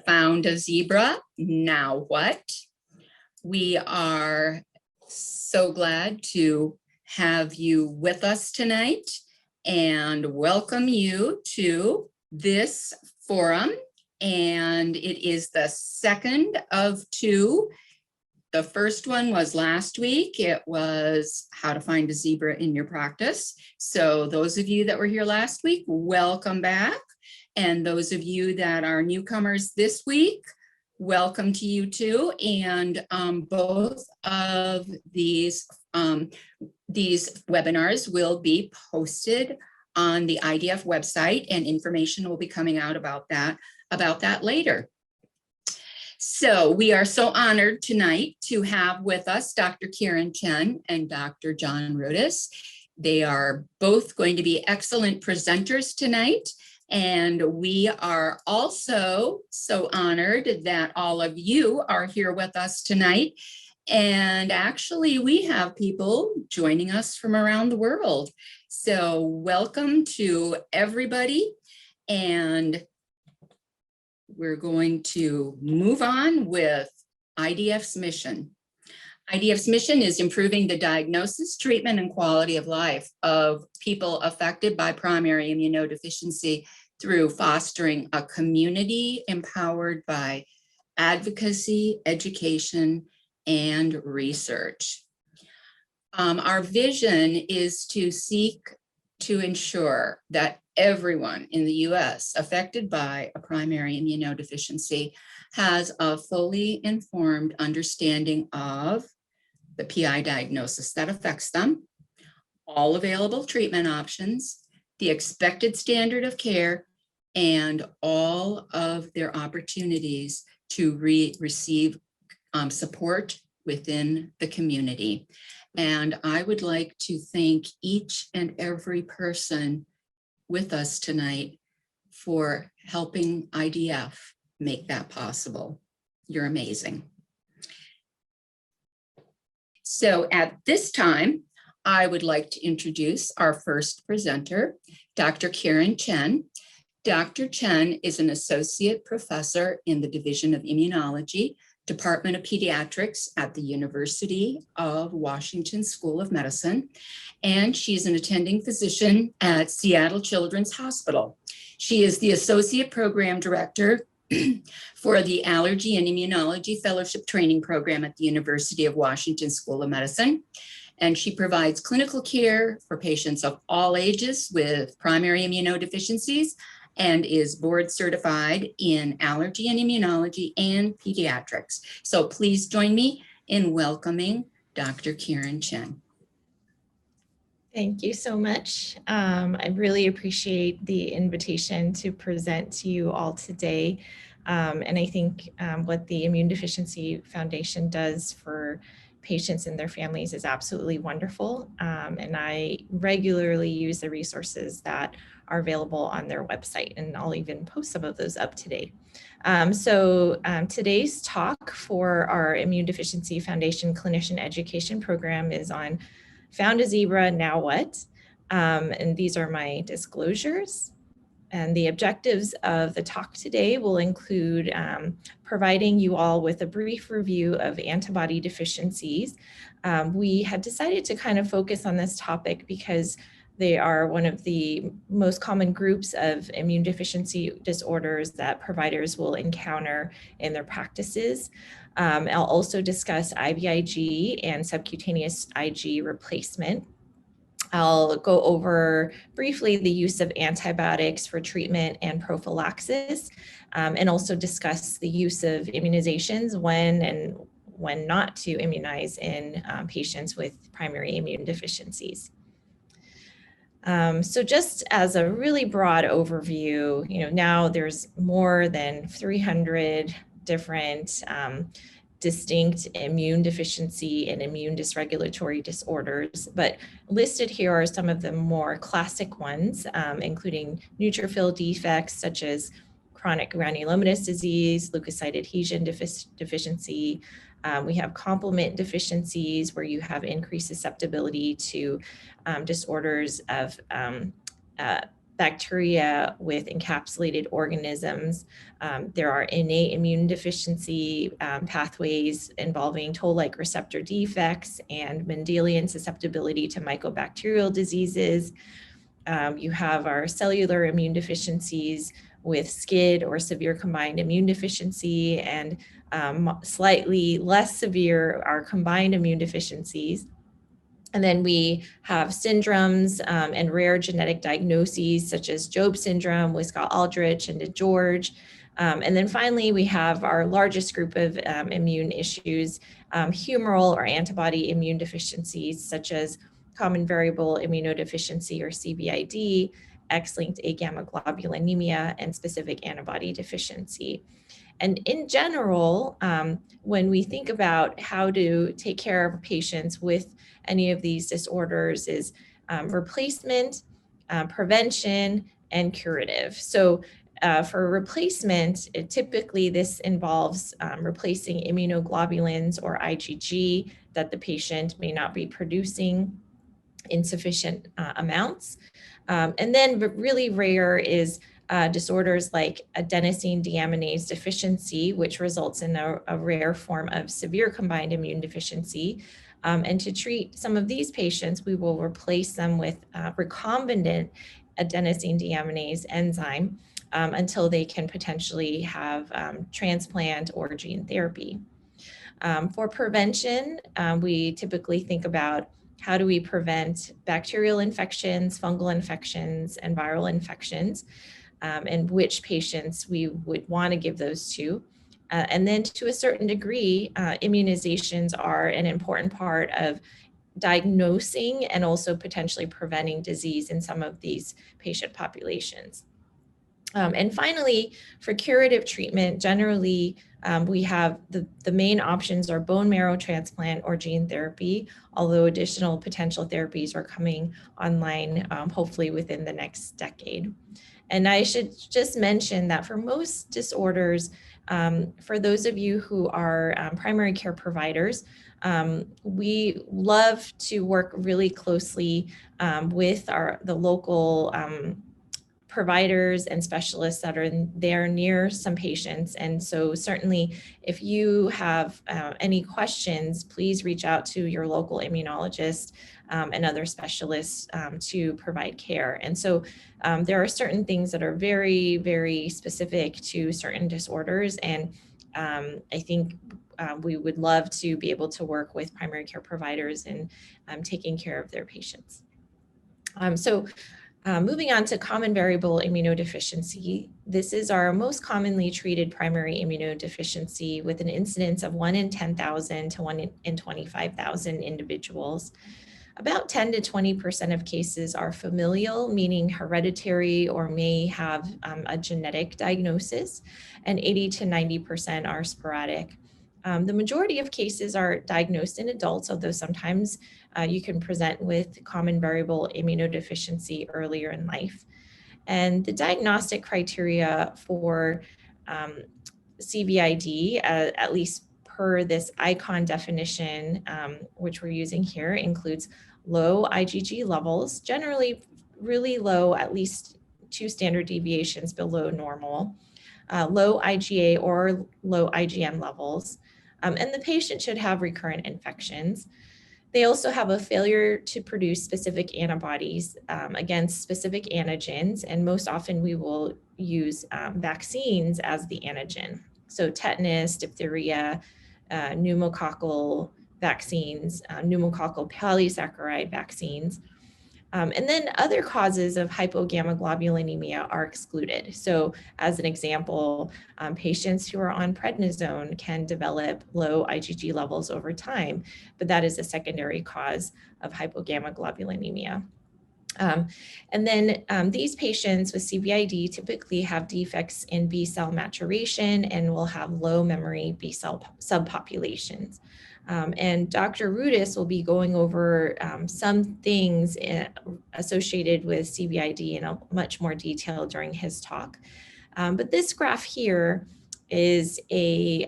Found a zebra, now what? We are so glad to have you with us tonight and welcome you to this forum. And it is the second of two. The first one was last week. It was how to find a zebra in your practice. So those of you that were here last week, welcome back. And those of you that are newcomers this week, welcome to you too. And both of these webinars will be posted on the IDF website, and information will be coming out about that later. So we are so honored tonight to have with us Dr. Karin Chen and Dr. John Rudis. They are both going to be excellent presenters tonight. And we are also so honored that all of you are here with us tonight. And actually, we have people joining us from around the world. So welcome to everybody. And we're going to move on with IDF's mission. IDF's mission is improving the diagnosis, treatment, and quality of life of people affected by primary immunodeficiency through fostering a community empowered by advocacy, education, and research. Our vision is to seek to ensure that everyone in the US affected by a primary immunodeficiency has a fully informed understanding of the PI diagnosis that affects them, all available treatment options, the expected standard of care, and all of their opportunities to receive support within the community. And I would like to thank each and every person with us tonight for helping IDF make that possible. You're amazing. So at this time, I would like to introduce our first presenter, Dr. Karin Chen. Dr. Chen is an associate professor in the Division of Immunology, Department of Pediatrics at the University of Washington School of Medicine, and she's an attending physician at Seattle Children's Hospital. She is the Associate Program Director for the Allergy and Immunology Fellowship Training Program at the University of Washington School of Medicine. And she provides clinical care for patients of all ages with primary immunodeficiencies and is board certified in allergy and immunology and pediatrics. So please join me in welcoming Dr. Karin Chen. Thank you so much. I really appreciate the invitation to present to you all today. And I think what the Immunodeficiency Foundation does for patients and their families is absolutely wonderful. And I regularly use the resources that are available on their website, and I'll even post some of those up today. Today's talk for our Immunodeficiency Foundation Clinician Education Program is on Found a Zebra, Now What? And these are my disclosures. And the objectives of the talk today will include providing you all with a brief review of antibody deficiencies. We had decided to kind of focus on this topic because they are one of the most common groups of immune deficiency disorders that providers will encounter in their practices. I'll also discuss IVIG and subcutaneous IG replacement. I'll go over briefly the use of antibiotics for treatment and prophylaxis, and also discuss the use of immunizations when and when not to immunize in patients with primary immune deficiencies. So just as a really broad overview, now there's more than 300 different distinct immune deficiency and immune dysregulatory disorders, but listed here are some of the more classic ones, including neutrophil defects such as chronic granulomatous disease, leukocyte adhesion deficiency. We have complement deficiencies where you have increased susceptibility to disorders of bacteria with encapsulated organisms. There are innate immune deficiency pathways involving toll-like receptor defects and Mendelian susceptibility to mycobacterial diseases. You have our cellular immune deficiencies with SCID or severe combined immune deficiency, and slightly less severe are combined immune deficiencies. And then we have syndromes and rare genetic diagnoses such as Job syndrome, Wiskott-Aldrich, and DeGeorge. And then finally, we have our largest group of immune issues, humoral or antibody immune deficiencies such as common variable immunodeficiency or CVID, X-linked agammaglobulinemia, and specific antibody deficiency. And in general, when we think about how to take care of patients with any of these disorders is replacement, prevention, and curative. So for replacement, typically this involves replacing immunoglobulins or IgG that the patient may not be producing in sufficient amounts. And then really rare is disorders like adenosine deaminase deficiency, which results in a rare form of severe combined immune deficiency. And to treat some of these patients, we will replace them with recombinant adenosine deaminase enzyme until they can potentially have transplant or gene therapy. For prevention, we typically think about how do we prevent bacterial infections, fungal infections, and viral infections, and which patients we would want to give those to. And then to a certain degree, immunizations are an important part of diagnosing and also potentially preventing disease in some of these patient populations. And finally, for curative treatment, generally, we have the main options are bone marrow transplant or gene therapy, although additional potential therapies are coming online, hopefully within the next decade. And I should just mention that for most disorders, for those of you who are primary care providers, we love to work really closely with the local providers and specialists that are there near some patients. And so certainly if you have any questions, please reach out to your local immunologist and other specialists to provide care. And so there are certain things that are very, very specific to certain disorders. And I think we would love to be able to work with primary care providers in taking care of their patients. Moving on to common variable immunodeficiency, this is our most commonly treated primary immunodeficiency with an incidence of 1 in 10,000 to 1 in 25,000 individuals. About 10 to 20% of cases are familial, meaning hereditary or may have a genetic diagnosis, and 80 to 90% are sporadic. The majority of cases are diagnosed in adults, although sometimes you can present with common variable immunodeficiency earlier in life. And the diagnostic criteria for CVID, at least per this ICON definition, which we're using here, includes low IgG levels, generally really low, at least 2 standard deviations below normal, low IgA or low IgM levels, and the patient should have recurrent infections. They also have a failure to produce specific antibodies against specific antigens, and most often we will use vaccines as the antigen. So tetanus, diphtheria, pneumococcal vaccines, pneumococcal polysaccharide vaccines. And then other causes of hypogammaglobulinemia are excluded. So as an example, patients who are on prednisone can develop low IgG levels over time, but that is a secondary cause of hypogammaglobulinemia. And then these patients with CVID typically have defects in B cell maturation and will have low memory B cell subpopulations. And Dr. Rudis will be going over some things associated with CVID in a much more detail during his talk. But this graph here is a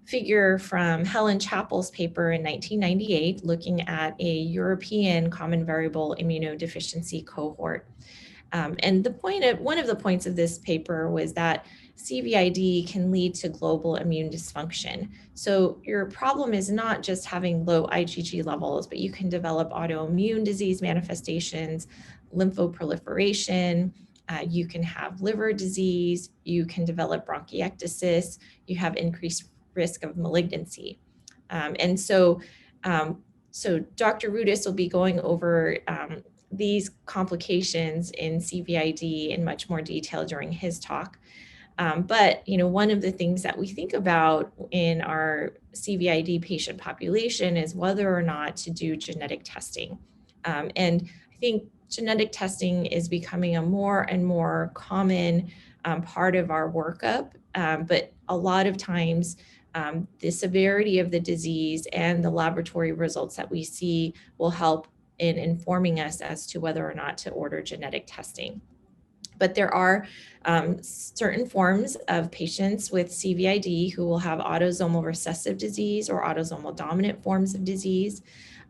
figure from Helen Chappell's paper in 1998, looking at a European common variable immunodeficiency cohort. And one of the points of this paper was that CVID can lead to global immune dysfunction. So your problem is not just having low IgG levels, but you can develop autoimmune disease manifestations, lymphoproliferation, you can have liver disease, you can develop bronchiectasis, you have increased risk of malignancy. So Dr. Rudis will be going over these complications in CVID in much more detail during his talk. But one of the things that we think about in our CVID patient population is whether or not to do genetic testing. And I think genetic testing is becoming a more and more common part of our workup, but a lot of times the severity of the disease and the laboratory results that we see will help in informing us as to whether or not to order genetic testing. But there are certain forms of patients with CVID who will have autosomal recessive disease or autosomal dominant forms of disease.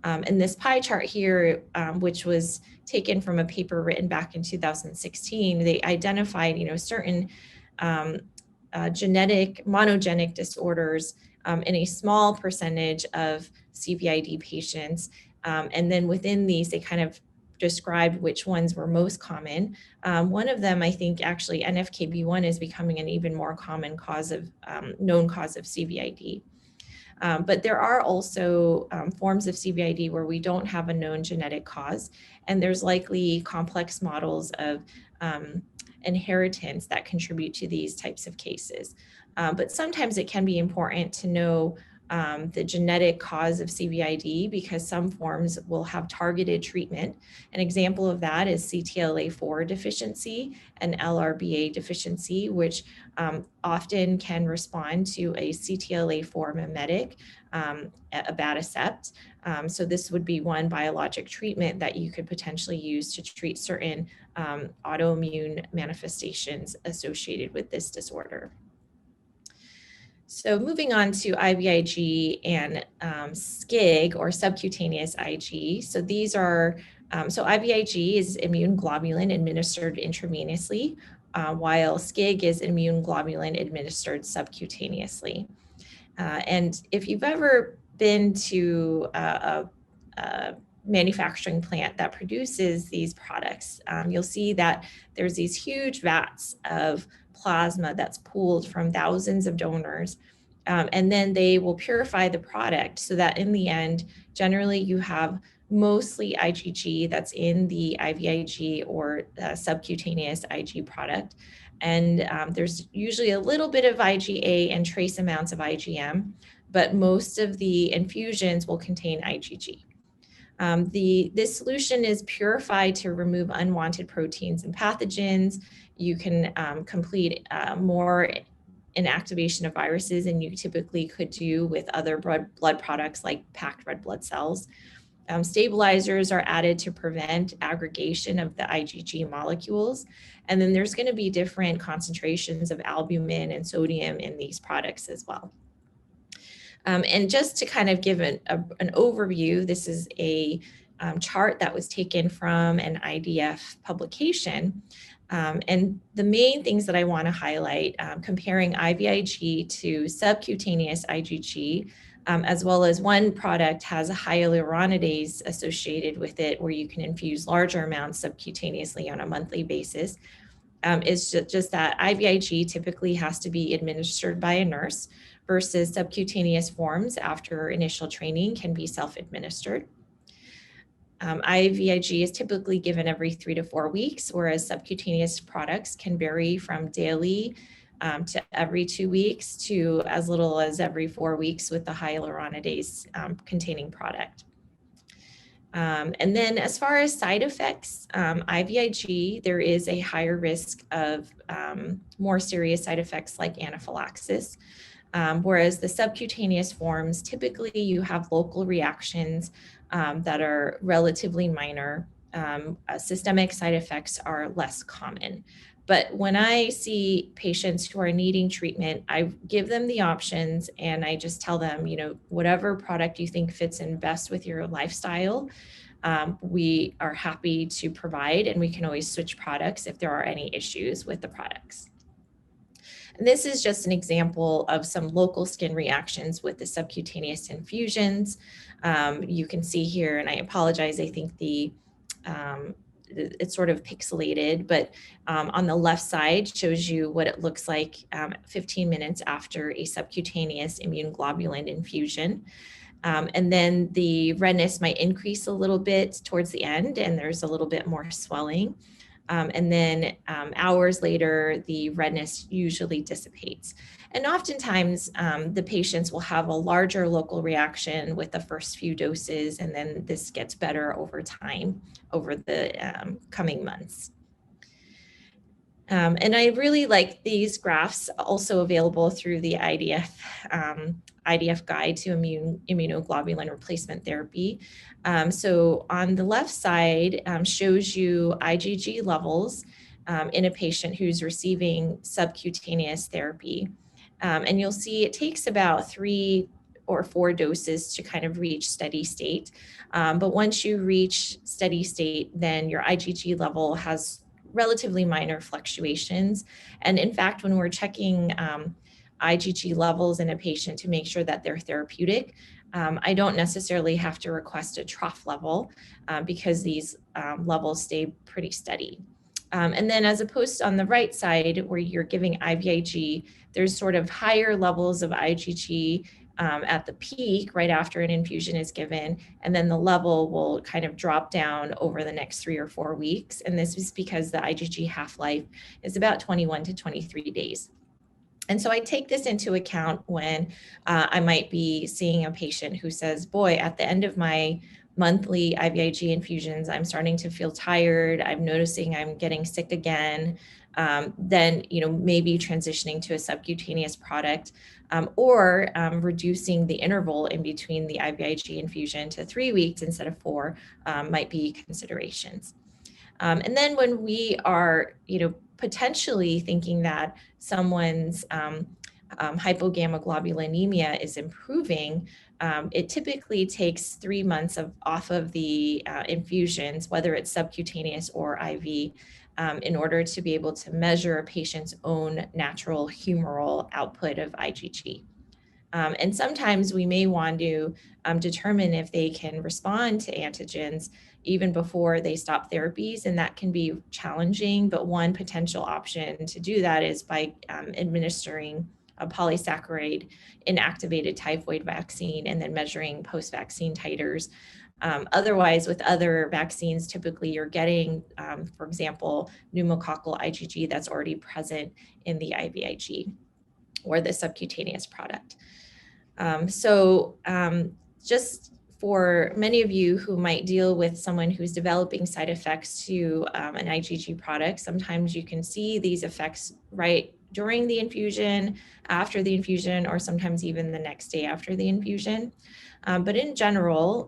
And this pie chart here, which was taken from a paper written back in 2016, they identified, certain genetic monogenic disorders in a small percentage of CVID patients. And then within these, they kind of described which ones were most common. One of them, I think, actually NFKB1 is becoming an even more common cause of known cause of CVID. But there are also forms of CVID where we don't have a known genetic cause, and there's likely complex models of inheritance that contribute to these types of cases. But sometimes it can be important to know the genetic cause of CVID because some forms will have targeted treatment. An example of that is CTLA4 deficiency and LRBA deficiency, which often can respond to a CTLA4 mimetic, abatacept. So this would be one biologic treatment that you could potentially use to treat certain autoimmune manifestations associated with this disorder. So moving on to IVIG and SCIG, or subcutaneous IG. So these are, so IVIG is immune globulin administered intravenously, while SCIG is immune globulin administered subcutaneously. And if you've ever been to a manufacturing plant that produces these products, you'll see that there's these huge vats of plasma that's pooled from thousands of donors. And then they will purify the product so that in the end, generally you have mostly IgG that's in the IVIG or subcutaneous IG product. And there's usually a little bit of IgA and trace amounts of IgM, but most of the infusions will contain IgG. This solution is purified to remove unwanted proteins and pathogens. You can complete more inactivation of viruses than you typically could do with other blood products like packed red blood cells. Stabilizers are added to prevent aggregation of the IgG molecules. And then there's going to be different concentrations of albumin and sodium in these products as well. And just to kind of give an overview, this is a chart that was taken from an IDF publication. And the main things that I want to highlight, comparing IVIG to subcutaneous IgG, as well as one product has a hyaluronidase associated with it where you can infuse larger amounts subcutaneously on a monthly basis, is just that IVIG typically has to be administered by a nurse versus subcutaneous forms after initial training can be self-administered. IVIG is typically given every 3 to 4 weeks, whereas subcutaneous products can vary from daily to every 2 weeks to as little as every 4 weeks with the hyaluronidase containing product. And then as far as side effects, IVIG, there is a higher risk of more serious side effects like anaphylaxis. Whereas the subcutaneous forms, typically you have local reactions that are relatively minor. Systemic side effects are less common. But when I see patients who are needing treatment, I give them the options and I just tell them, whatever product you think fits in best with your lifestyle, we are happy to provide, and we can always switch products if there are any issues with the products. And this is just an example of some local skin reactions with the subcutaneous infusions. You can see here, and I apologize, I think it's sort of pixelated, but on the left side shows you what it looks like 15 minutes after a subcutaneous immunoglobulin infusion. And then the redness might increase a little bit towards the end, and there's a little bit more swelling. And then hours later, the redness usually dissipates. And oftentimes, the patients will have a larger local reaction with the first few doses, and then this gets better over time, over the coming months. And I really like these graphs, also available through the IDF guide to immunoglobulin replacement therapy. So on the left side shows you IgG levels in a patient who's receiving subcutaneous therapy. And you'll see it takes about 3 or 4 doses to kind of reach steady state. But once you reach steady state, then your IgG level has relatively minor fluctuations. And in fact, when we're checking IgG levels in a patient to make sure that they're therapeutic, I don't necessarily have to request a trough level because these levels stay pretty steady. And then as opposed to on the right side where you're giving IVIG, there's sort of higher levels of IgG at the peak right after an infusion is given, and then the level will kind of drop down over the next 3 or 4 weeks. And this is because the IgG half-life is about 21 to 23 days. And so I take this into account when I might be seeing a patient who says, boy, at the end of my monthly IVIG infusions, I'm starting to feel tired. I'm noticing I'm getting sick again. Then, maybe transitioning to a subcutaneous product or reducing the interval in between the IVIG infusion to 3 weeks instead of 4 might be considerations. And then when we are, potentially thinking that someone's hypogammaglobulinemia is improving, it typically takes 3 months off of the infusions, whether it's subcutaneous or IV, in order to be able to measure a patient's own natural humoral output of IgG. And sometimes we may want to determine if they can respond to antigens even before they stop therapies, and that can be challenging. But one potential option to do that is by administering a polysaccharide inactivated typhoid vaccine and then measuring post-vaccine titers. Otherwise, with other vaccines, typically you're getting, for example, pneumococcal IgG that's already present in the IVIG or the subcutaneous product. Just for many of you who might deal with someone who's developing side effects to an IgG product, sometimes you can see these effects right during the infusion, after the infusion, or sometimes even the next day after the infusion. But in general,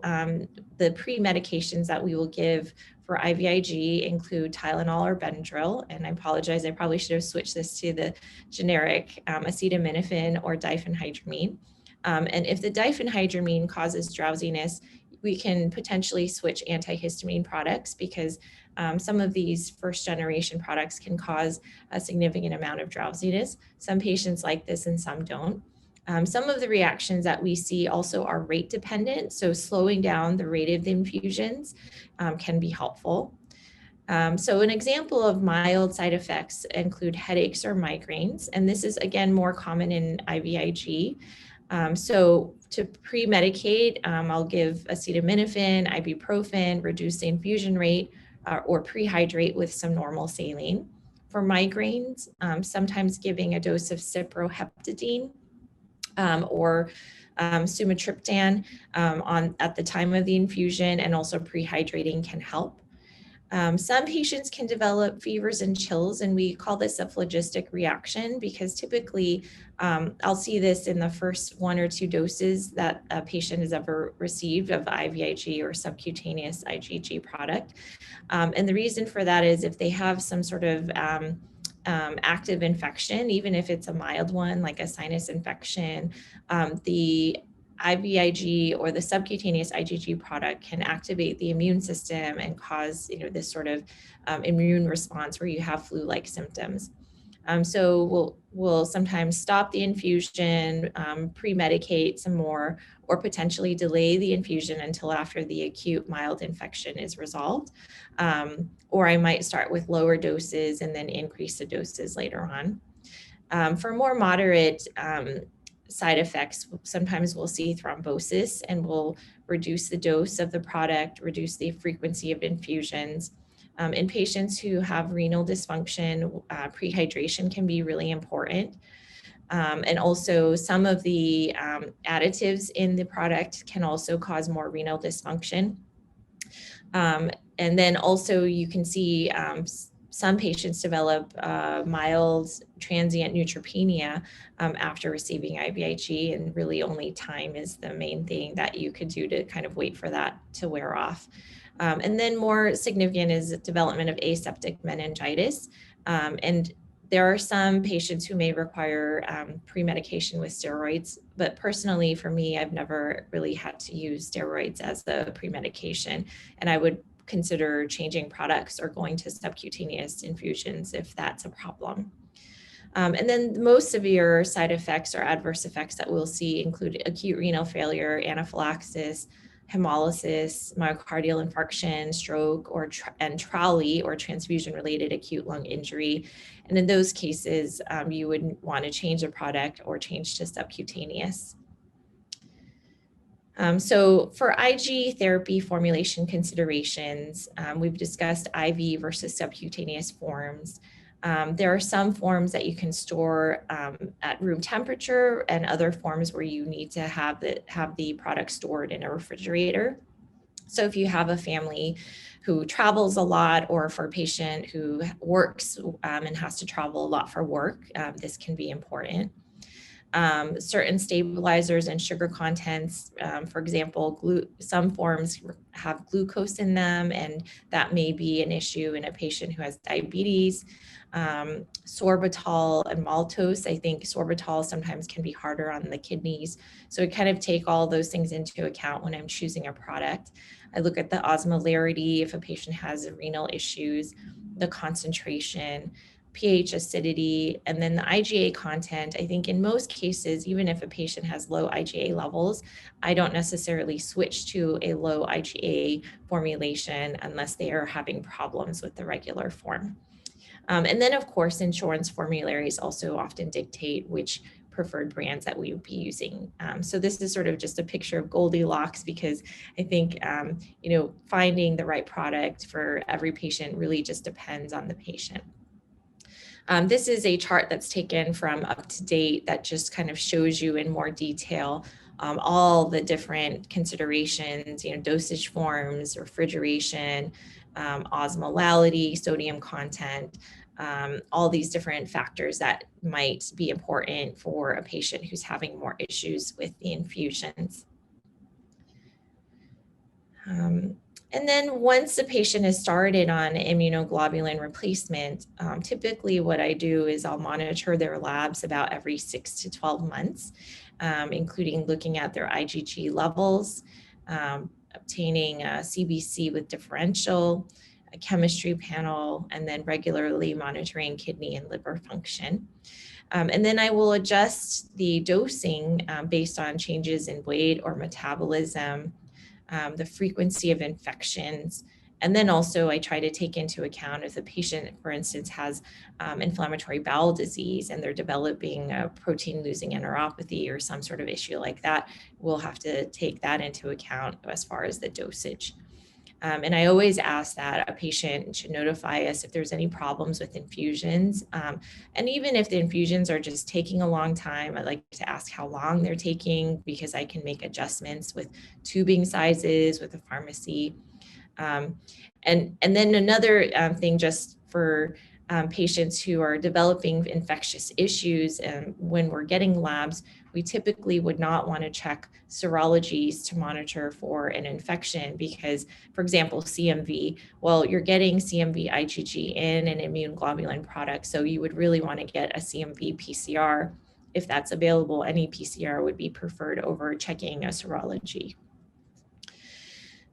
the pre-medications that we will give for IVIG include Tylenol or Benadryl. And I apologize, I probably should have switched this to the generic acetaminophen or diphenhydramine. And if the diphenhydramine causes drowsiness, we can potentially switch antihistamine products because some of these first generation products can cause a significant amount of drowsiness. Some patients like this and some don't. Some of the reactions that we see also are rate dependent, so slowing down the rate of the infusions can be helpful. So an example of mild side effects include headaches or migraines, and this is again more common in IVIG. So to pre-medicate, I'll give acetaminophen, ibuprofen, reduce the infusion rate, or prehydrate with some normal saline. For migraines, sometimes giving a dose of cyproheptadine or sumatriptan at the time of the infusion, and also prehydrating can help. Some patients can develop fevers and chills, and we call this a phlogistic reaction because typically I'll see this in the first 1 or 2 doses that a patient has ever received of IVIG or subcutaneous IgG product. And the reason for that is if they have some sort of active infection, even if it's a mild one like a sinus infection, the IVIG or the subcutaneous IgG product can activate the immune system and cause, this sort of immune response where you have flu-like symptoms. So we'll sometimes stop the infusion, pre-medicate some more, or potentially delay the infusion until after the acute mild infection is resolved. Or I might start with lower doses and then increase the doses later on. For more moderate side effects, sometimes we'll see thrombosis and we'll reduce the dose of the product, reduce the frequency of infusions. In patients who have renal dysfunction, prehydration can be really important. And also some of the additives in the product can also cause more renal dysfunction. And then also you can see some patients develop mild transient neutropenia after receiving IVIG, and really only time is the main thing that you could do to kind of wait for that to wear off. And then more significant is development of aseptic meningitis. And there are some patients who may require pre-medication with steroids, but personally for me, I've never really had to use steroids as the pre-medication, and I would consider changing products or going to subcutaneous infusions if that's a problem. And then the most severe side effects or adverse effects that we'll see include acute renal failure, anaphylaxis, hemolysis, myocardial infarction, stroke, and TRALI, or transfusion-related acute lung injury. And in those cases, you would want to change the product or change to subcutaneous. So for IG therapy formulation considerations, we've discussed IV versus subcutaneous forms. There are some forms that you can store at room temperature, and other forms where you need to have the product stored in a refrigerator. So if you have a family who travels a lot, or for a patient who works and has to travel a lot for work, this can be important. Certain stabilizers and sugar contents, for example, some forms have glucose in them, and that may be an issue in a patient who has diabetes. Sorbitol and maltose, I think sorbitol sometimes can be harder on the kidneys. So I kind of take all those things into account when I'm choosing a product. I look at the osmolarity, if a patient has renal issues, the concentration, pH, acidity, and then the IgA content. I think in most cases, even if a patient has low IgA levels, I don't necessarily switch to a low IgA formulation unless they are having problems with the regular form. And then of course, insurance formularies also often dictate which preferred brands that we would be using. So this is sort of just a picture of Goldilocks, because I think, finding the right product for every patient really just depends on the patient. This is a chart that's taken from Up to Date that just kind of shows you in more detail all the different considerations, dosage forms, refrigeration, osmolality, sodium content, all these different factors that might be important for a patient who's having more issues with the infusions. And then once the patient is started on immunoglobulin replacement, typically what I do is I'll monitor their labs about every 6 to 12 months, including looking at their IgG levels, obtaining a CBC with differential, a chemistry panel, and then regularly monitoring kidney and liver function. And then I will adjust the dosing based on changes in weight or metabolism, the frequency of infections. And then also I try to take into account if the patient, for instance, has inflammatory bowel disease and they're developing a protein losing enteropathy or some sort of issue like that, we'll have to take that into account as far as the dosage. And I always ask that a patient should notify us if there's any problems with infusions. And even if the infusions are just taking a long time, I'd like to ask how long they're taking, because I can make adjustments with tubing sizes with the pharmacy. And then another thing just for patients who are developing infectious issues, and when we're getting labs, we typically would not want to check serologies to monitor for an infection because, for example, CMV, well, you're getting CMV IgG in an immune globulin product, so you would really want to get a CMV PCR if that's available, any PCR would be preferred over checking a serology.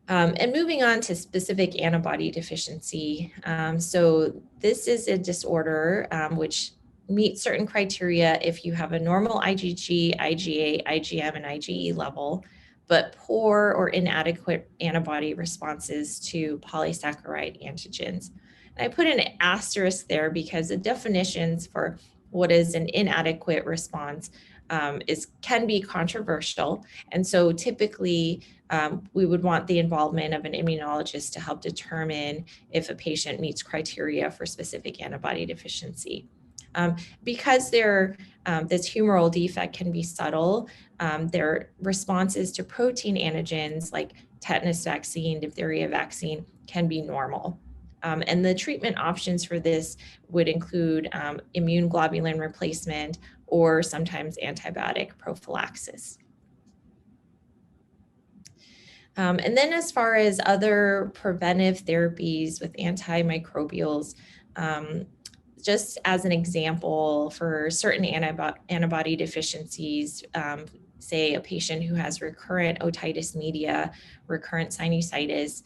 And moving on to specific antibody deficiency. So this is a disorder which meets certain criteria if you have a normal IgG, IgA, IgM, and IgE level, but poor or inadequate antibody responses to polysaccharide antigens. And I put an asterisk there because the definitions for what is an inadequate response can be controversial. And so typically we would want the involvement of an immunologist to help determine if a patient meets criteria for specific antibody deficiency. Because this humoral defect can be subtle, their responses to protein antigens like tetanus vaccine, diphtheria vaccine can be normal. And the treatment options for this would include immune globulin replacement or sometimes antibiotic prophylaxis. And then as far as other preventive therapies with antimicrobials, just as an example, for certain antibody deficiencies, say a patient who has recurrent otitis media, recurrent sinusitis,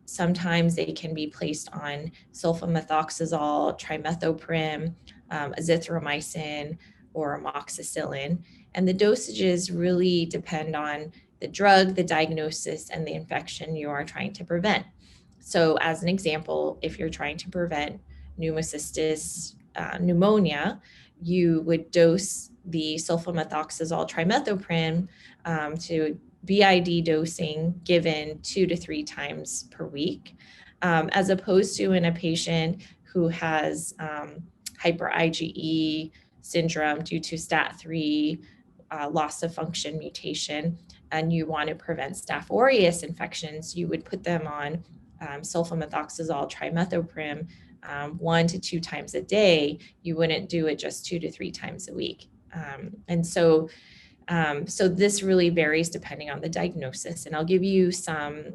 sometimes they can be placed on sulfamethoxazole, trimethoprim, azithromycin, or amoxicillin. And the dosages really depend on the drug, the diagnosis, and the infection you are trying to prevent. So as an example, if you're trying to prevent pneumocystis pneumonia, you would dose the sulfamethoxazole trimethoprim to BID dosing given 2 to 3 times per week, as opposed to in a patient who has hyper IgE syndrome due to STAT3 loss of function mutation, and you want to prevent Staph aureus infections, you would put them on sulfamethoxazole trimethoprim 1 to 2 times a day. You wouldn't do it just 2 to 3 times a week. And so this really varies depending on the diagnosis. And I'll give you some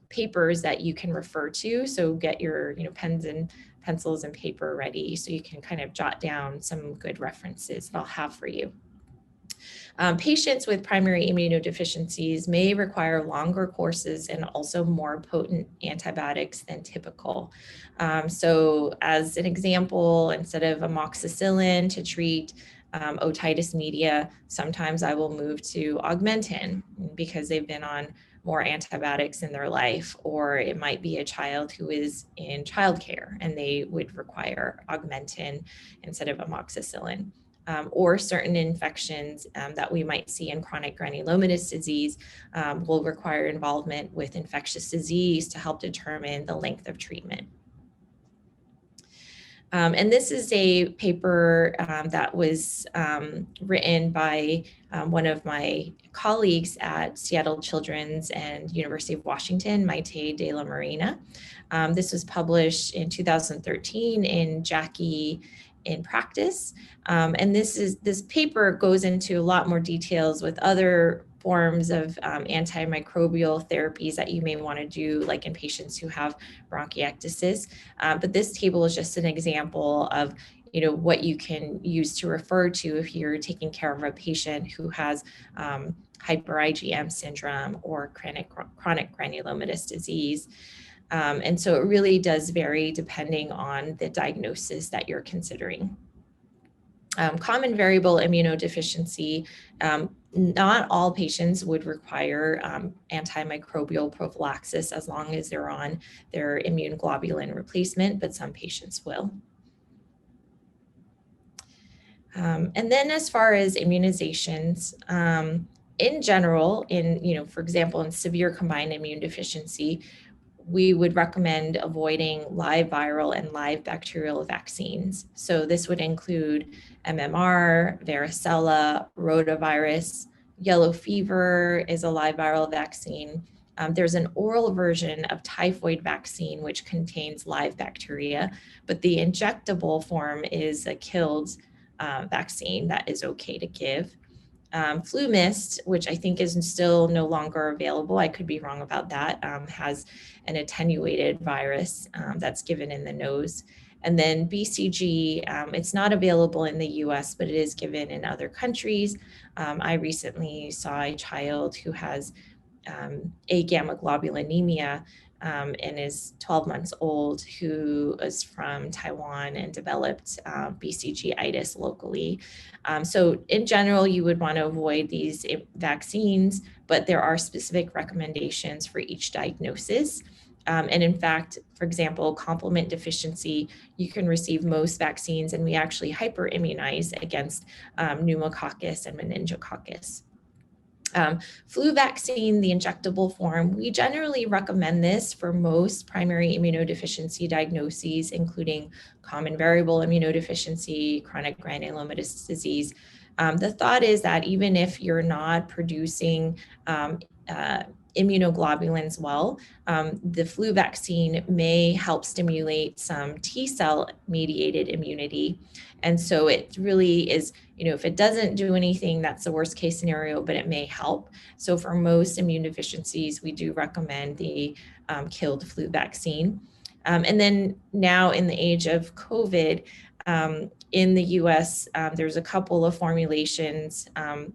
papers that you can refer to. So get your pens and pencils and paper ready so you can kind of jot down some good references that I'll have for you. Patients with primary immunodeficiencies may require longer courses and also more potent antibiotics than typical. So as an example, instead of amoxicillin to treat otitis media, sometimes I will move to Augmentin because they've been on more antibiotics in their life, or it might be a child who is in childcare and they would require Augmentin instead of amoxicillin. Or certain infections that we might see in chronic granulomatous disease will require involvement with infectious disease to help determine the length of treatment. And this is a paper that was written by one of my colleagues at Seattle Children's and University of Washington, Maite de la Marina. This was published in 2013 in JACI in Practice. And this paper goes into a lot more details with other forms of antimicrobial therapies that you may want to do, like in patients who have bronchiectasis. But this table is just an example of what you can use to refer to if you're taking care of a patient who has hyper IgM syndrome or chronic granulomatous disease. And so it really does vary depending on the diagnosis that you're considering. Common variable immunodeficiency, not all patients would require antimicrobial prophylaxis as long as they're on their immune globulin replacement, but some patients will. And then as far as immunizations, in general, for example, in severe combined immune deficiency, we would recommend avoiding live viral and live bacterial vaccines. So this would include MMR, varicella, rotavirus, yellow fever is a live viral vaccine. There's an oral version of typhoid vaccine, which contains live bacteria, but the injectable form is a killed vaccine that is okay to give. Flu mist, which I think is still no longer available, I could be wrong about that, has an attenuated virus that's given in the nose. And then BCG, it's not available in the US, but it is given in other countries. I recently saw a child who has Agammaglobulinemia and is 12 months old, who is from Taiwan and developed BCG-itis locally. So in general, you would want to avoid these vaccines, but there are specific recommendations for each diagnosis. And in fact, for example, complement deficiency, you can receive most vaccines, and we actually hyperimmunize against pneumococcus and meningococcus. Flu vaccine, the injectable form, we generally recommend this for most primary immunodeficiency diagnoses, including common variable immunodeficiency, chronic granulomatous disease. The thought is that even if you're not producing immunoglobulins well, the flu vaccine may help stimulate some T cell mediated immunity. And so it really is, if it doesn't do anything, that's the worst case scenario, but it may help. So for most immune deficiencies, we do recommend the killed flu vaccine. And then now in the age of COVID, in the US, there's a couple of formulations.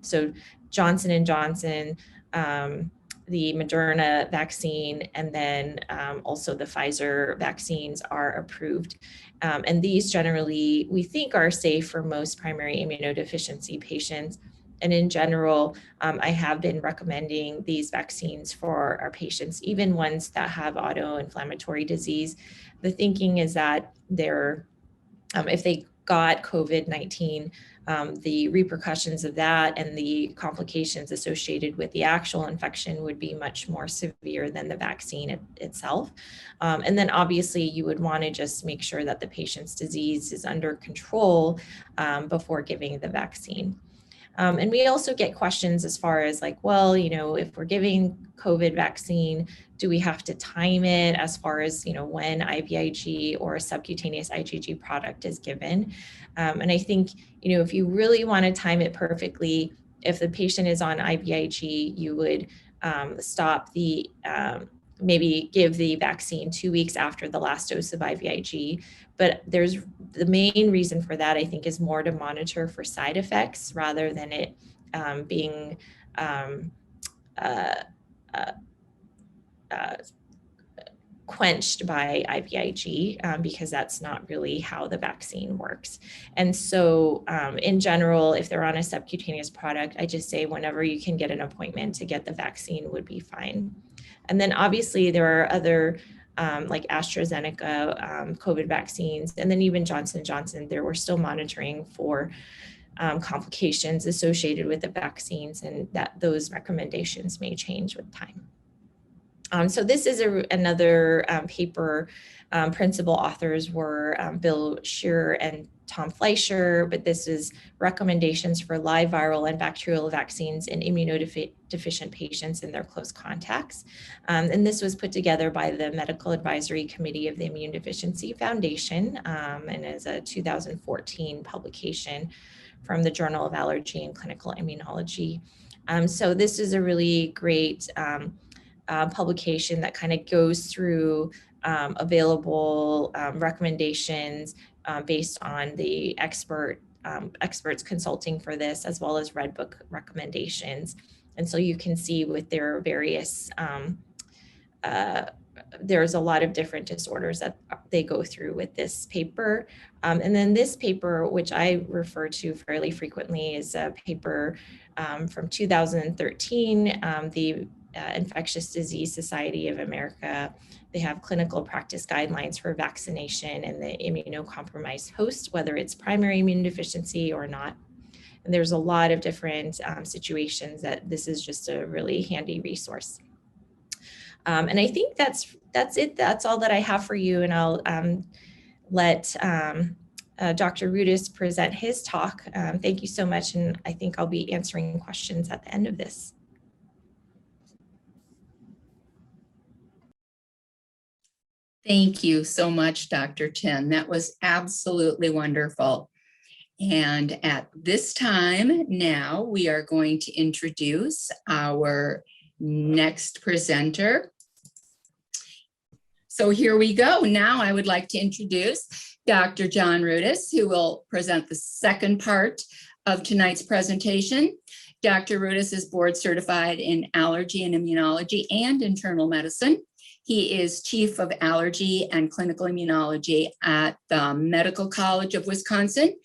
So Johnson & Johnson, the Moderna vaccine, and then also the Pfizer vaccines are approved. And these generally, we think, are safe for most primary immunodeficiency patients. And in general, I have been recommending these vaccines for our patients, even ones that have autoinflammatory disease. The thinking is that they're, if they got COVID-19, the repercussions of that and the complications associated with the actual infection would be much more severe than the vaccine itself. And then obviously you would want to just make sure that the patient's disease is under control before giving the vaccine. And we also get questions as far as like, well, if we're giving COVID vaccine, do we have to time it as far as, when IVIG or a subcutaneous IgG product is given? And I think, if you really want to time it perfectly, if the patient is on IVIG, you would stop the, maybe give the vaccine 2 weeks after the last dose of IVIG. But there's the main reason for that, I think, is more to monitor for side effects rather than it being quenched by IVIG, because that's not really how the vaccine works. And so in general, if they're on a subcutaneous product, I just say whenever you can get an appointment to get the vaccine would be fine. And then obviously there are other like AstraZeneca COVID vaccines, and then even Johnson & Johnson, there we're still monitoring for complications associated with the vaccines, and that those recommendations may change with time. So this is another paper. Principal authors were Bill Shearer and Tom Fleischer, but this is recommendations for live viral and bacterial vaccines in immunodeficient patients and their close contacts. And this was put together by the Medical Advisory Committee of the Immunodeficiency Foundation, and is a 2014 publication from the Journal of Allergy and Clinical Immunology. So this is a really great publication that kind of goes through available recommendations based on the experts consulting for this, as well as Red Book recommendations. And so you can see with their various, there's a lot of different disorders that they go through with this paper. And then this paper, which I refer to fairly frequently, is a paper from 2013, the Infectious Disease Society of America. They have clinical practice guidelines for vaccination in the immunocompromised host, whether it's primary immunodeficiency or not. And there's a lot of different situations that this is just a really handy resource. And I think that's it. That's all that I have for you. And I'll let Dr. Rudis present his talk. Thank you so much. And I think I'll be answering questions at the end of this. Thank you so much, Dr. Chen. That was absolutely wonderful. And at this time now, we are going to introduce our next presenter. So here we go. Now I would like to introduce Dr. John Rudis, who will present the second part of tonight's presentation. Dr. Rudis is board certified in allergy and immunology and internal medicine. He is chief of allergy and clinical immunology at the Medical College of Wisconsin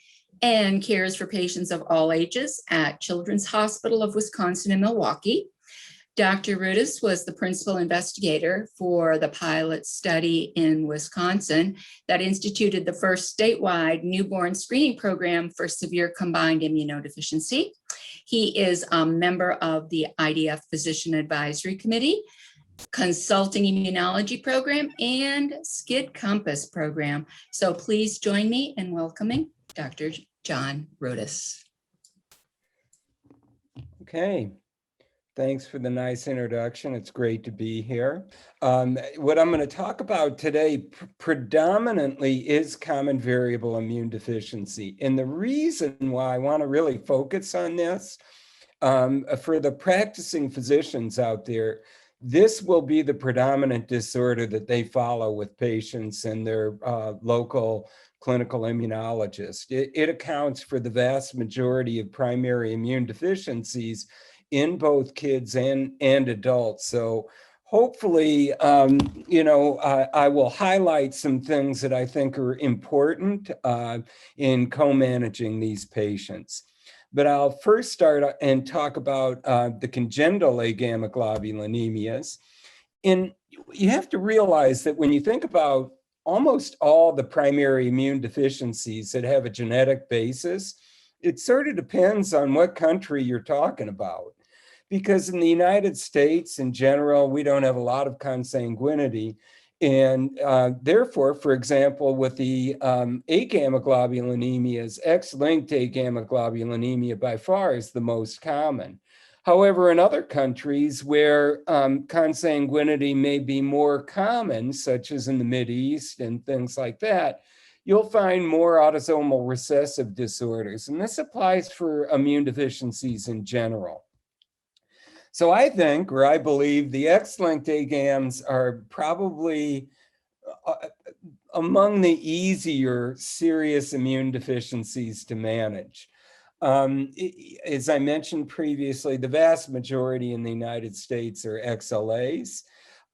and cares for patients of all ages at Children's Hospital of Wisconsin in Milwaukee. Dr. Rudis was the principal investigator for the pilot study in Wisconsin that instituted the first statewide newborn screening program for severe combined immunodeficiency. He is a member of the IDF Physician Advisory Committee, Consulting Immunology Program, and SCIG Compass Program. So please join me in welcoming Dr. John Rudis. Okay. Thanks for the nice introduction. It's great to be here. What I'm going to talk about today predominantly is common variable immune deficiency. And the reason why I want to really focus on this, for the practicing physicians out there, this will be the predominant disorder that they follow with patients and their local clinical immunologist. It accounts for the vast majority of primary immune deficiencies in both kids and adults. So hopefully, I will highlight some things that I think are important in co-managing these patients. But I'll first start and talk about the congenital agammaglobulinemias. And you have to realize that when you think about almost all the primary immune deficiencies that have a genetic basis, it sort of depends on what country you're talking about. Because in the United States, in general, we don't have a lot of consanguinity. And therefore, for example, with the agammaglobulinemias, X-linked agammaglobulinemia by far is the most common. However, in other countries where consanguinity may be more common, such as in the Mideast and things like that, you'll find more autosomal recessive disorders. And this applies for immune deficiencies in general. So I think, or I believe, the X-linked AGAMs are probably among the easier serious immune deficiencies to manage. As I mentioned previously, the vast majority in the United States are XLAs.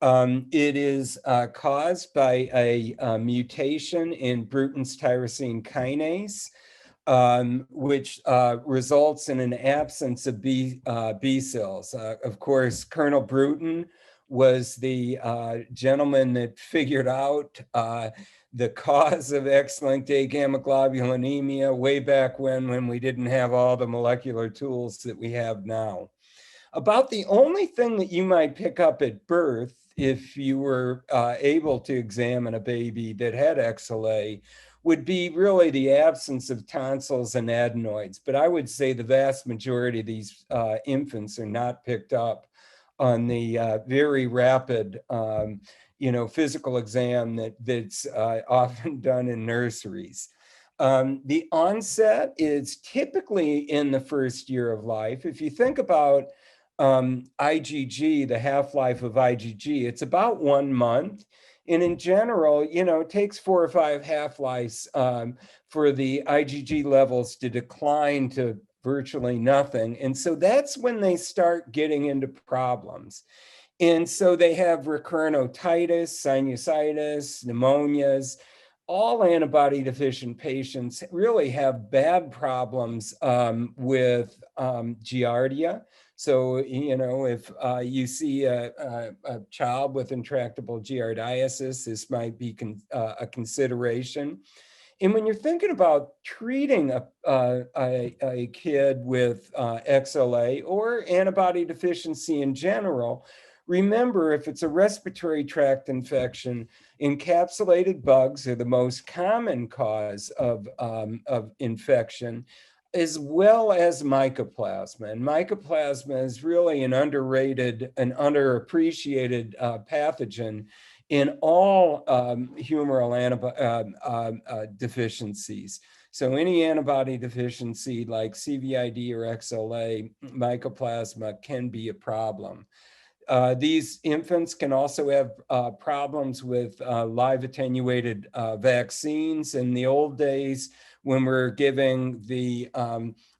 It is caused by a mutation in Bruton's tyrosine kinase, which results in an absence of B cells. Of course, Colonel Bruton was the gentleman that figured out the cause of X-linked agammaglobulinemia way back when we didn't have all the molecular tools that we have now. About the only thing that you might pick up at birth, if you were able to examine a baby that had XLA, would be really the absence of tonsils and adenoids. But I would say the vast majority of these infants are not picked up on the very rapid physical exam that's often done in nurseries. The onset is typically in the first year of life. If you think about IgG, the half-life of IgG, it's about 1 month. And in general, it takes 4 or 5 half-lives for the IgG levels to decline to virtually nothing. And so that's when they start getting into problems. And so they have recurrent otitis, sinusitis, pneumonias. All antibody deficient patients really have bad problems with giardia. So, if you see a child with intractable giardiasis, this might be a consideration. And when you're thinking about treating a kid with XLA or antibody deficiency in general, remember, if it's a respiratory tract infection, encapsulated bugs are the most common cause of infection, as well as mycoplasma. And mycoplasma is really an underrated and underappreciated pathogen in all humoral deficiencies. So any antibody deficiency like CVID or XLA, mycoplasma can be a problem. These infants can also have problems with live attenuated vaccines. In the old days, when we're giving the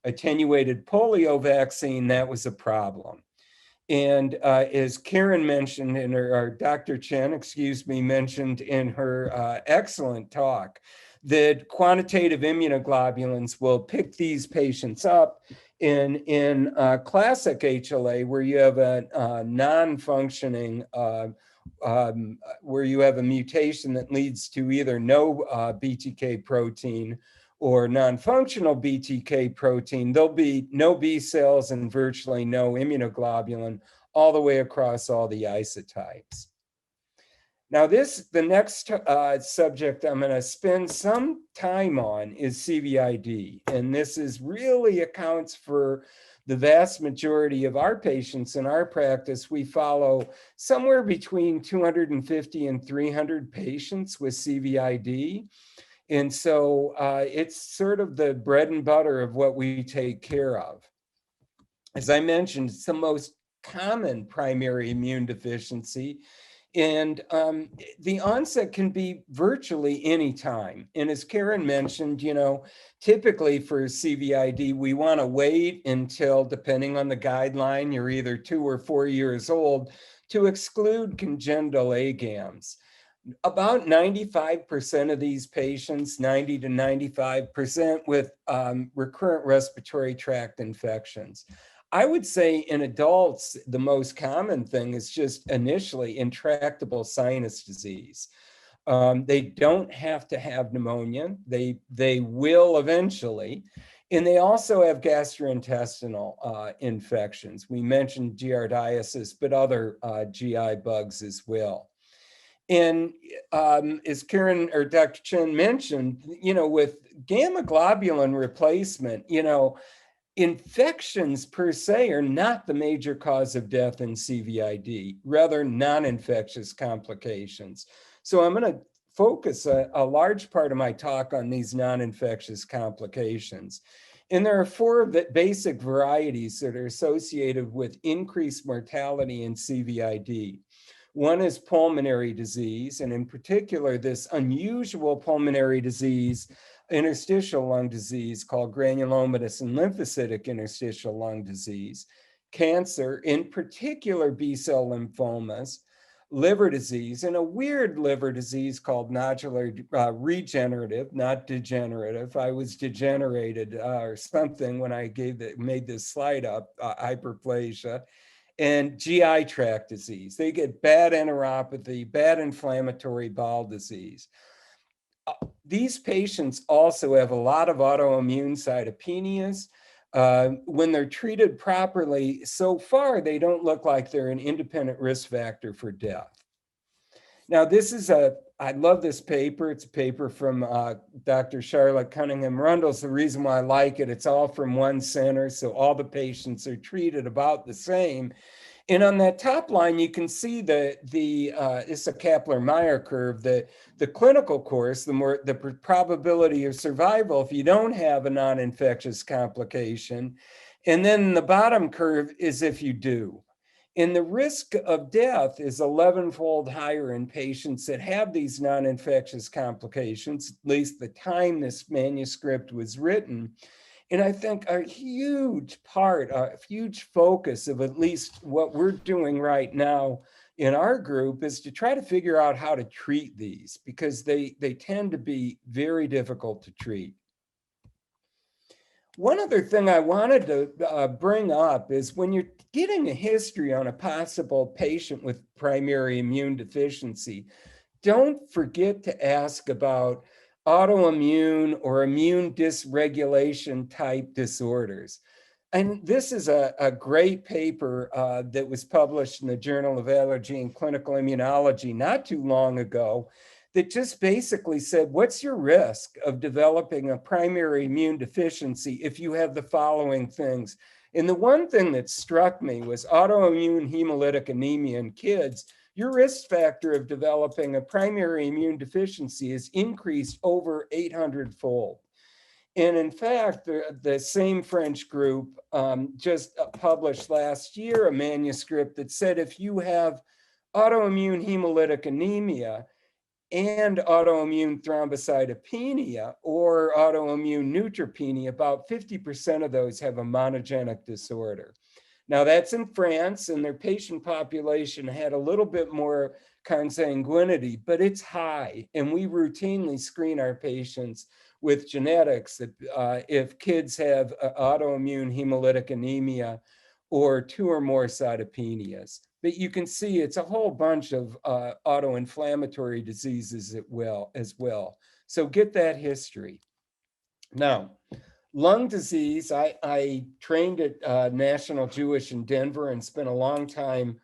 attenuated polio vaccine, that was a problem. And as Karin mentioned in her, or Dr. Chen, excuse me, mentioned in her excellent talk, that quantitative immunoglobulins will pick these patients up in classic HLA, where you have a non-functioning, where you have a mutation that leads to either no BTK protein or non-functional BTK protein. There'll be no B cells and virtually no immunoglobulin all the way across all the isotypes. Now the next subject I'm going to spend some time on is CVID. And this is really accounts for the vast majority of our patients in our practice. We follow somewhere between 250 and 300 patients with CVID. And so it's sort of the bread and butter of what we take care of. As I mentioned, it's the most common primary immune deficiency. And the onset can be virtually any time. And as Karin mentioned, typically for CVID, we want to wait until, depending on the guideline, you're either 2 or 4 years old to exclude congenital AGAMs. About 95% of these patients, 90 to 95% with recurrent respiratory tract infections. I would say in adults, the most common thing is just initially intractable sinus disease. They don't have to have pneumonia. They will eventually. And they also have gastrointestinal infections. We mentioned giardiasis, but other GI bugs as well. And as Karin or Dr. Chen mentioned, with gamma globulin replacement, infections per se are not the major cause of death in CVID, rather non-infectious complications. So I'm going to focus a large part of my talk on these non-infectious complications. And there are 4 basic varieties that are associated with increased mortality in CVID. One is pulmonary disease, and in particular, this unusual pulmonary disease, interstitial lung disease called granulomatous and lymphocytic interstitial lung disease, cancer, in particular B-cell lymphomas, liver disease, and a weird liver disease called nodular regenerative, not degenerative. I was degenerated or something when I made this slide up, hyperplasia. And GI tract disease. They get bad enteropathy, bad inflammatory bowel disease. These patients also have a lot of autoimmune cytopenias. When they're treated properly, so far, they don't look like they're an independent risk factor for death. Now, I love this paper. It's a paper from Dr. Charlotte Cunningham-Rundles. The reason why I like it, it's all from one center, so all the patients are treated about the same. And on that top line, you can see it's a Kaplan-Meier curve, the clinical course, the probability of survival if you don't have a non-infectious complication. And then the bottom curve is if you do. And the risk of death is 11-fold higher in patients that have these non-infectious complications, at least the time this manuscript was written. And I think a huge part, a huge focus of at least what we're doing right now in our group is to try to figure out how to treat these, because they tend to be very difficult to treat. One other thing I wanted to bring up is when you're getting a history on a possible patient with primary immune deficiency, don't forget to ask about autoimmune or immune dysregulation type disorders. And this is a great paper that was published in the Journal of Allergy and Clinical Immunology not too long ago that just basically said, what's your risk of developing a primary immune deficiency if you have the following things? And the one thing that struck me was autoimmune hemolytic anemia in kids. Your risk factor of developing a primary immune deficiency is increased over 800-fold. And in fact, the same French group just published last year a manuscript that said if you have autoimmune hemolytic anemia and autoimmune thrombocytopenia or autoimmune neutropenia, about 50% of those have a monogenic disorder. Now that's in France, and their patient population had a little bit more consanguinity, but it's high. And we routinely screen our patients with genetics that if kids have autoimmune hemolytic anemia or 2 or more cytopenias. But you can see it's a whole bunch of autoinflammatory diseases as well. So get that history. Now, lung disease, I trained at National Jewish in Denver and spent a long time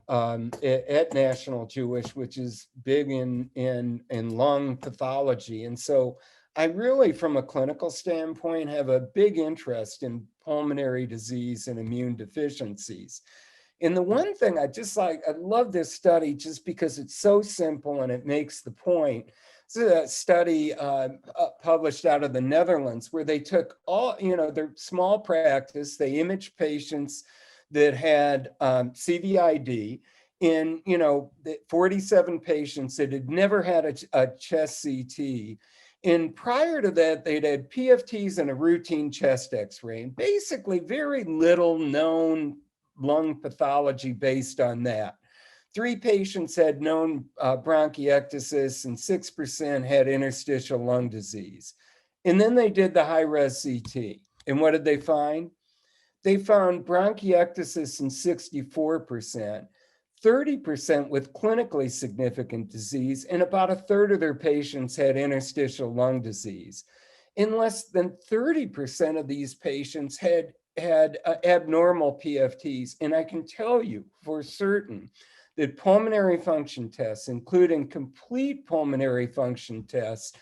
at National Jewish, which is big in lung pathology. And so I really, from a clinical standpoint, have a big interest in pulmonary disease and immune deficiencies. And the one thing I love this study just because it's so simple and it makes the point. It's a study published out of the Netherlands where they took their small practice, they imaged patients that had CVID in, 47 patients that had never had a chest CT. And prior to that, they'd had PFTs and a routine chest X-ray, and basically very little known lung pathology based on that. 3 patients had known bronchiectasis and 6% had interstitial lung disease. And then they did the high-res CT. And what did they find? They found bronchiectasis in 64%, 30% with clinically significant disease, and about 1/3 of their patients had interstitial lung disease. And less than 30% of these patients had abnormal PFTs. And I can tell you for certain that pulmonary function tests, including complete pulmonary function tests,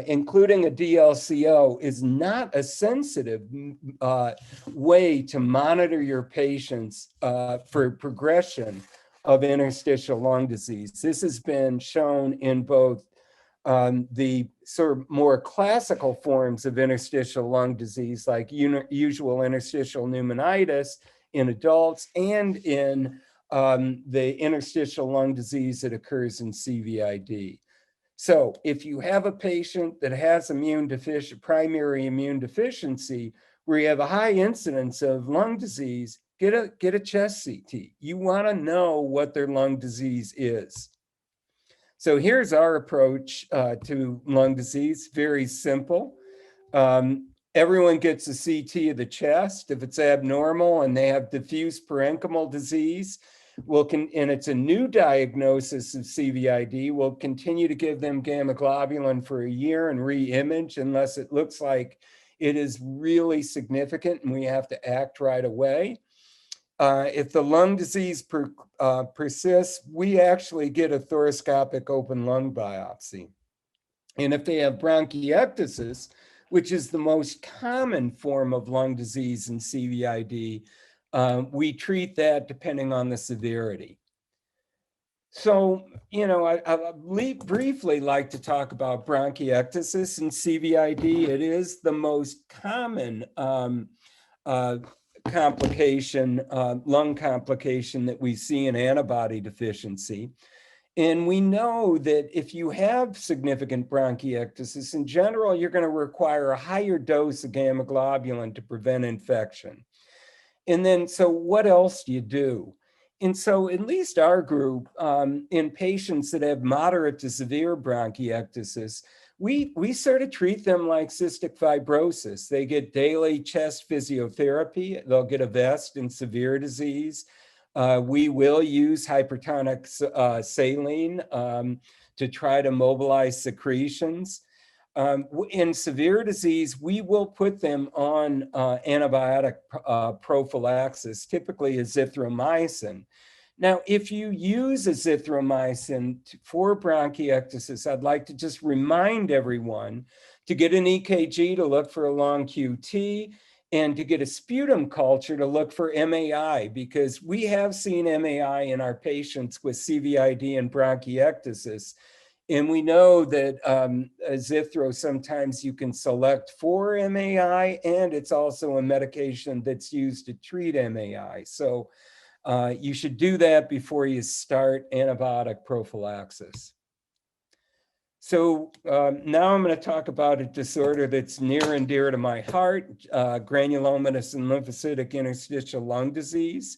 including a DLCO, is not a sensitive way to monitor your patients for progression of interstitial lung disease. This has been shown in both the sort of more classical forms of interstitial lung disease, like usual interstitial pneumonitis in adults, and in the interstitial lung disease that occurs in CVID. So if you have a patient that has primary immune deficiency, where you have a high incidence of lung disease, get a chest CT. You want to know what their lung disease is. So here's our approach to lung disease, very simple. Everyone gets a CT of the chest. If it's abnormal and they have diffuse parenchymal disease, and it's a new diagnosis of CVID, we'll continue to give them gammaglobulin for a year and re-image unless it looks like it is really significant and we have to act right away. If the lung disease persists, we actually get a thoracoscopic open lung biopsy. And if they have bronchiectasis, which is the most common form of lung disease in CVID, we treat that depending on the severity. So, I briefly like to talk about bronchiectasis and CVID. It is the most common complication, lung complication that we see in antibody deficiency. And we know that if you have significant bronchiectasis, in general, you're going to require a higher dose of gammaglobulin to prevent infection. And then, so what else do you do? And so at least our group, in patients that have moderate to severe bronchiectasis, we sort of treat them like cystic fibrosis. They get daily chest physiotherapy. They'll get a vest in severe disease. We will use hypertonic saline to try to mobilize secretions. In severe disease, we will put them on antibiotic prophylaxis, typically azithromycin. Now, if you use azithromycin for bronchiectasis, I'd like to just remind everyone to get an EKG to look for a long QT and to get a sputum culture to look for MAI, because we have seen MAI in our patients with CVID and bronchiectasis. And we know that azithro, sometimes you can select for MAI, and it's also a medication that's used to treat MAI. So you should do that before you start antibiotic prophylaxis. So now I'm going to talk about a disorder that's near and dear to my heart, granulomatous and lymphocytic interstitial lung disease.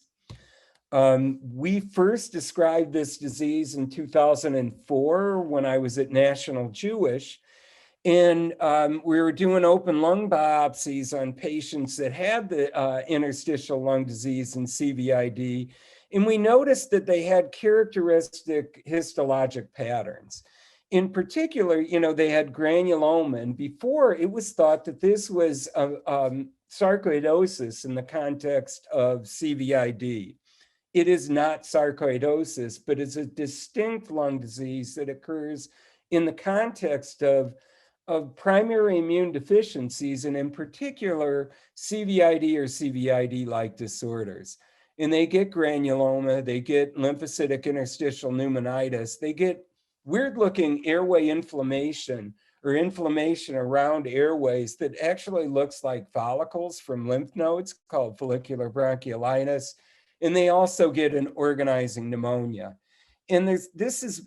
We first described this disease in 2004 when I was at National Jewish, and we were doing open lung biopsies on patients that had the interstitial lung disease and CVID, and we noticed that they had characteristic histologic patterns. In particular, they had granuloma, and before it was thought that this was sarcoidosis in the context of CVID. It is not sarcoidosis, but it's a distinct lung disease that occurs in the context of primary immune deficiencies, and in particular, CVID or CVID-like disorders. And they get granuloma, they get lymphocytic interstitial pneumonitis, they get weird-looking airway inflammation or inflammation around airways that actually looks like follicles from lymph nodes called follicular bronchiolitis. And they also get an organizing pneumonia. And this has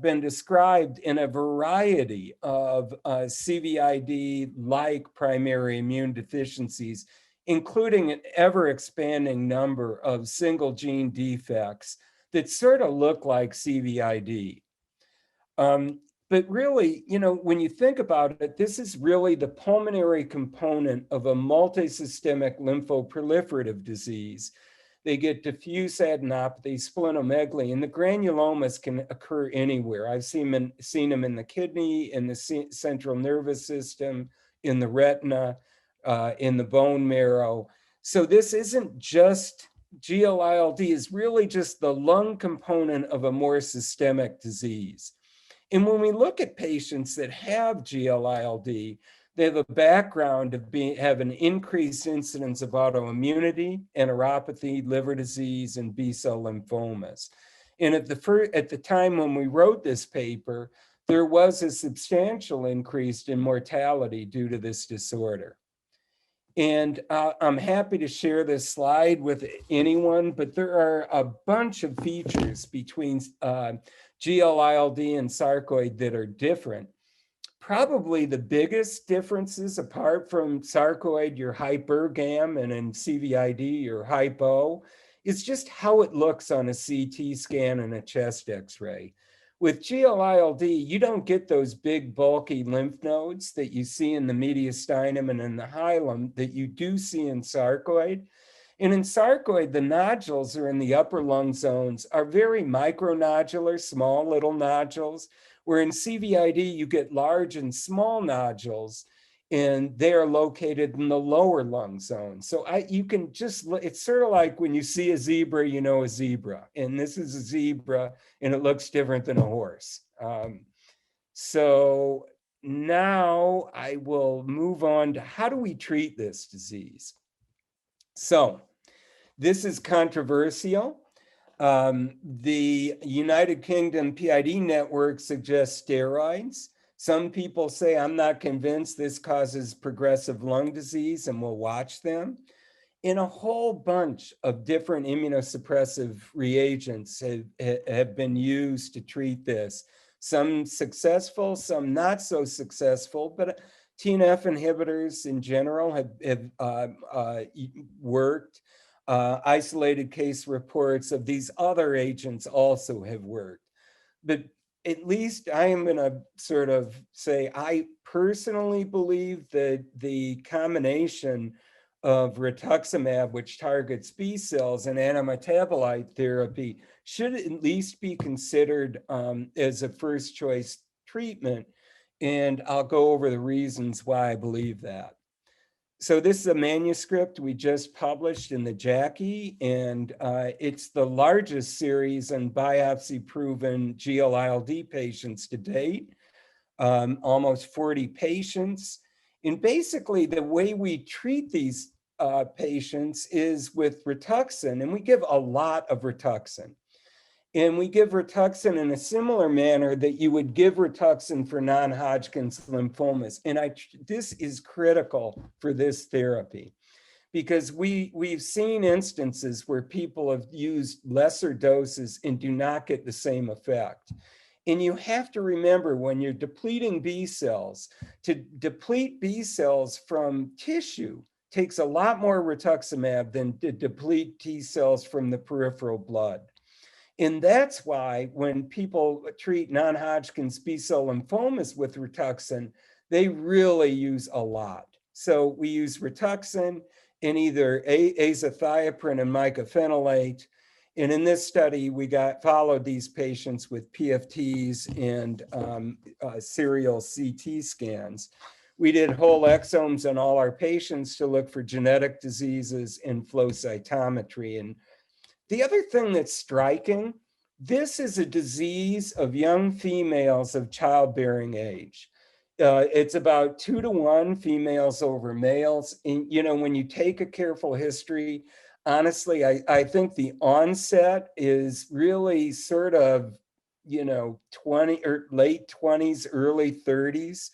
been described in a variety of CVID-like primary immune deficiencies, including an ever-expanding number of single gene defects that sort of look like CVID. But really, when you think about it, this is really the pulmonary component of a multisystemic lymphoproliferative disease. They get diffuse adenopathy, splenomegaly, and the granulomas can occur anywhere. I've seen them in the kidney, in the central nervous system, in the retina, in the bone marrow. So this isn't just GLILD, is really just the lung component of a more systemic disease. And when we look at patients that have GLILD, they have a background of have an increased incidence of autoimmunity, enteropathy, liver disease, and B-cell lymphomas. And at the time when we wrote this paper, there was a substantial increase in mortality due to this disorder. And I'm happy to share this slide with anyone, but there are a bunch of features between GLILD and sarcoid that are different. Probably the biggest differences, apart from sarcoid, you're hypergam, and in CVID, you're hypo, is just how it looks on a CT scan and a chest x-ray. With GLILD, you don't get those big bulky lymph nodes that you see in the mediastinum and in the hilum that you do see in sarcoid. And in sarcoid, the nodules are in the upper lung zones are very micronodular, small little nodules, where in CVID, you get large and small nodules, and they are located in the lower lung zone. So you can just, it's sort of like when you see a zebra, you know a zebra. And this is a zebra, and it looks different than a horse. So now I will move on to how do we treat this disease? So this is controversial. The United Kingdom PID network suggests steroids. Some people say, I'm not convinced this causes progressive lung disease, and we'll watch them. And a whole bunch of different immunosuppressive reagents have been used to treat this. Some successful, some not so successful, but TNF inhibitors in general have worked. Isolated case reports of these other agents also have worked. But at least I am going to sort of say, I personally believe that the combination of rituximab, which targets B cells, and antimetabolite therapy should at least be considered as a first choice treatment. And I'll go over the reasons why I believe that. So this is a manuscript we just published in the JACI, and it's the largest series on biopsy-proven GLILD patients to date, almost 40 patients. And basically, the way we treat these patients is with Rituxan, and we give a lot of Rituxan. And we give Rituxan in a similar manner that you would give Rituxan for non-Hodgkin's lymphomas. And this is critical for this therapy, because we've seen instances where people have used lesser doses and do not get the same effect. And you have to remember, when you're depleting B cells, to deplete B cells from tissue takes a lot more rituximab than to deplete T cells from the peripheral blood. And that's why when people treat non-Hodgkin's B-cell lymphomas with Rituxan, they really use a lot. So we use Rituxan in either azathioprine and mycophenolate. And in this study, we followed these patients with PFTs and serial CT scans. We did whole exomes on all our patients to look for genetic diseases and flow cytometry. And the other thing that's striking, this is a disease of young females of childbearing age. It's about 2 to 1 females over males. And, you know, when you take a careful history, honestly, I think the onset is really sort of, you know, 20 or late 20s, early 30s.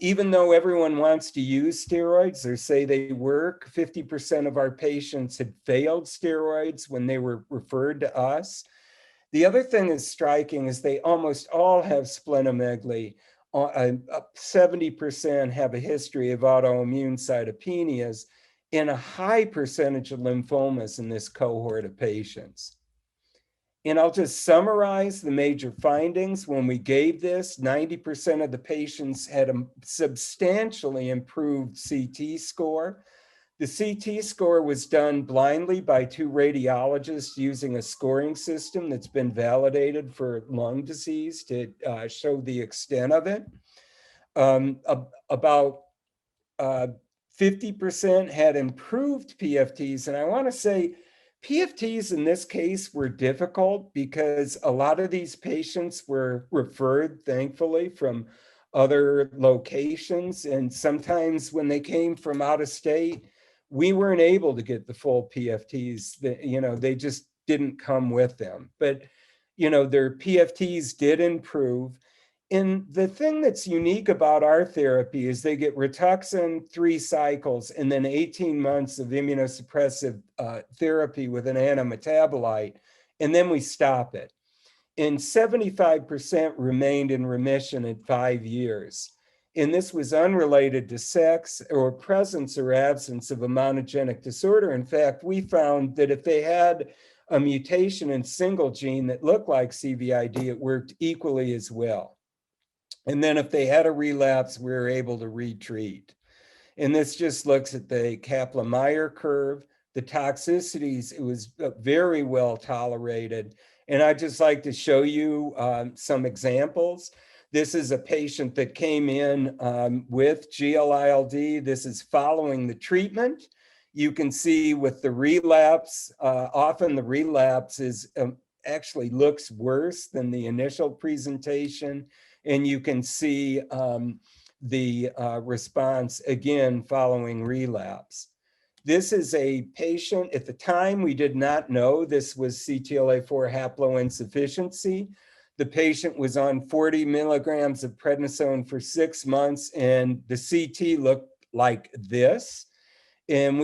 Even though everyone wants to use steroids or say they work, 50% of our patients had failed steroids when they were referred to us. The other thing that's striking is they almost all have splenomegaly. 70% have a history of autoimmune cytopenias, and a high percentage of lymphomas in this cohort of patients. And I'll just summarize the major findings. When we gave this, 90% of the patients had a substantially improved CT score. The CT score was done blindly by 2 radiologists using a scoring system that's been validated for lung disease to show the extent of it. About 50% had improved PFTs. And I want to say, PFTs in this case were difficult because a lot of these patients were referred, thankfully, from other locations. And sometimes when they came from out of state, we weren't able to get the full PFTs. You know, they just didn't come with them. But, you know, their PFTs did improve. And the thing that's unique about our therapy is they get Rituxan 3 cycles and then 18 months of immunosuppressive therapy with an antimetabolite, and then we stop it. And 75% remained in remission at 5 years. And this was unrelated to sex or presence or absence of a monogenic disorder. In fact, we found that if they had a mutation in single gene that looked like CVID, it worked equally as well. And then if they had a relapse, we were able to retreat. And this just looks at the Kaplan-Meier curve, the toxicities. It was very well tolerated. And I'd just like to show you some examples. This is a patient that came in with GL-ILD. This is following the treatment. You can see with the relapse, often the relapse is actually looks worse than the initial presentation. And you can see the response again following relapse. This is a patient, at the time we did not know this was CTLA-4 haploinsufficiency. The patient was on 40 milligrams of prednisone for 6 months, and the CT looked like this. And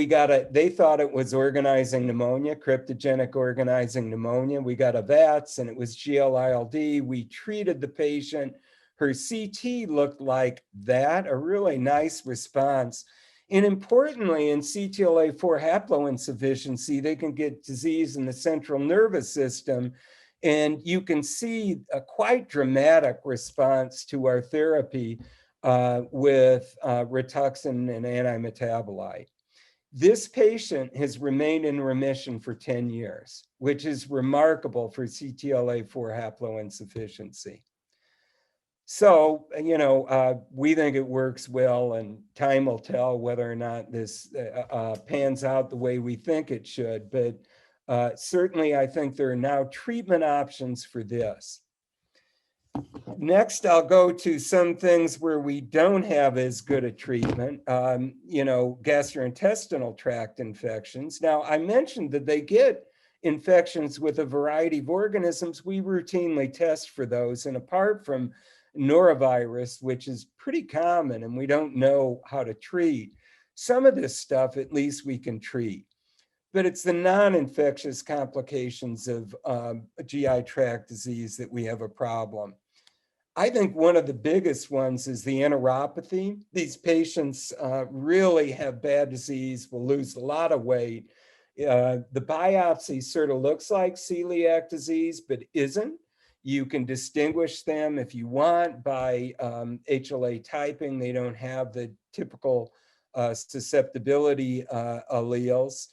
they thought it was organizing pneumonia, cryptogenic organizing pneumonia. We got a VATS and it was GL-ILD. We treated the patient. Her CT looked like that, a really nice response. And importantly, in CTLA-4 haploinsufficiency, they can get disease in the central nervous system. And you can see a quite dramatic response to our therapy with Rituxan and antimetabolite. This patient has remained in remission for 10 years, which is remarkable for CTLA-4 haploinsufficiency. So, you know, we think it works well, and time will tell whether or not this pans out the way we think it should. But certainly, I think there are now treatment options for this. Next, I'll go to some things where we don't have as good a treatment, you know, gastrointestinal tract infections. Now, I mentioned that they get infections with a variety of organisms, we routinely test for those. And apart from norovirus, which is pretty common and we don't know how to treat, some of this stuff at least we can treat. But it's the non-infectious complications of GI tract disease that we have a problem. I think one of the biggest ones is the enteropathy. These patients really have bad disease, will lose a lot of weight. The biopsy sort of looks like celiac disease, but isn't. You can distinguish them if you want by HLA typing. They don't have the typical susceptibility alleles.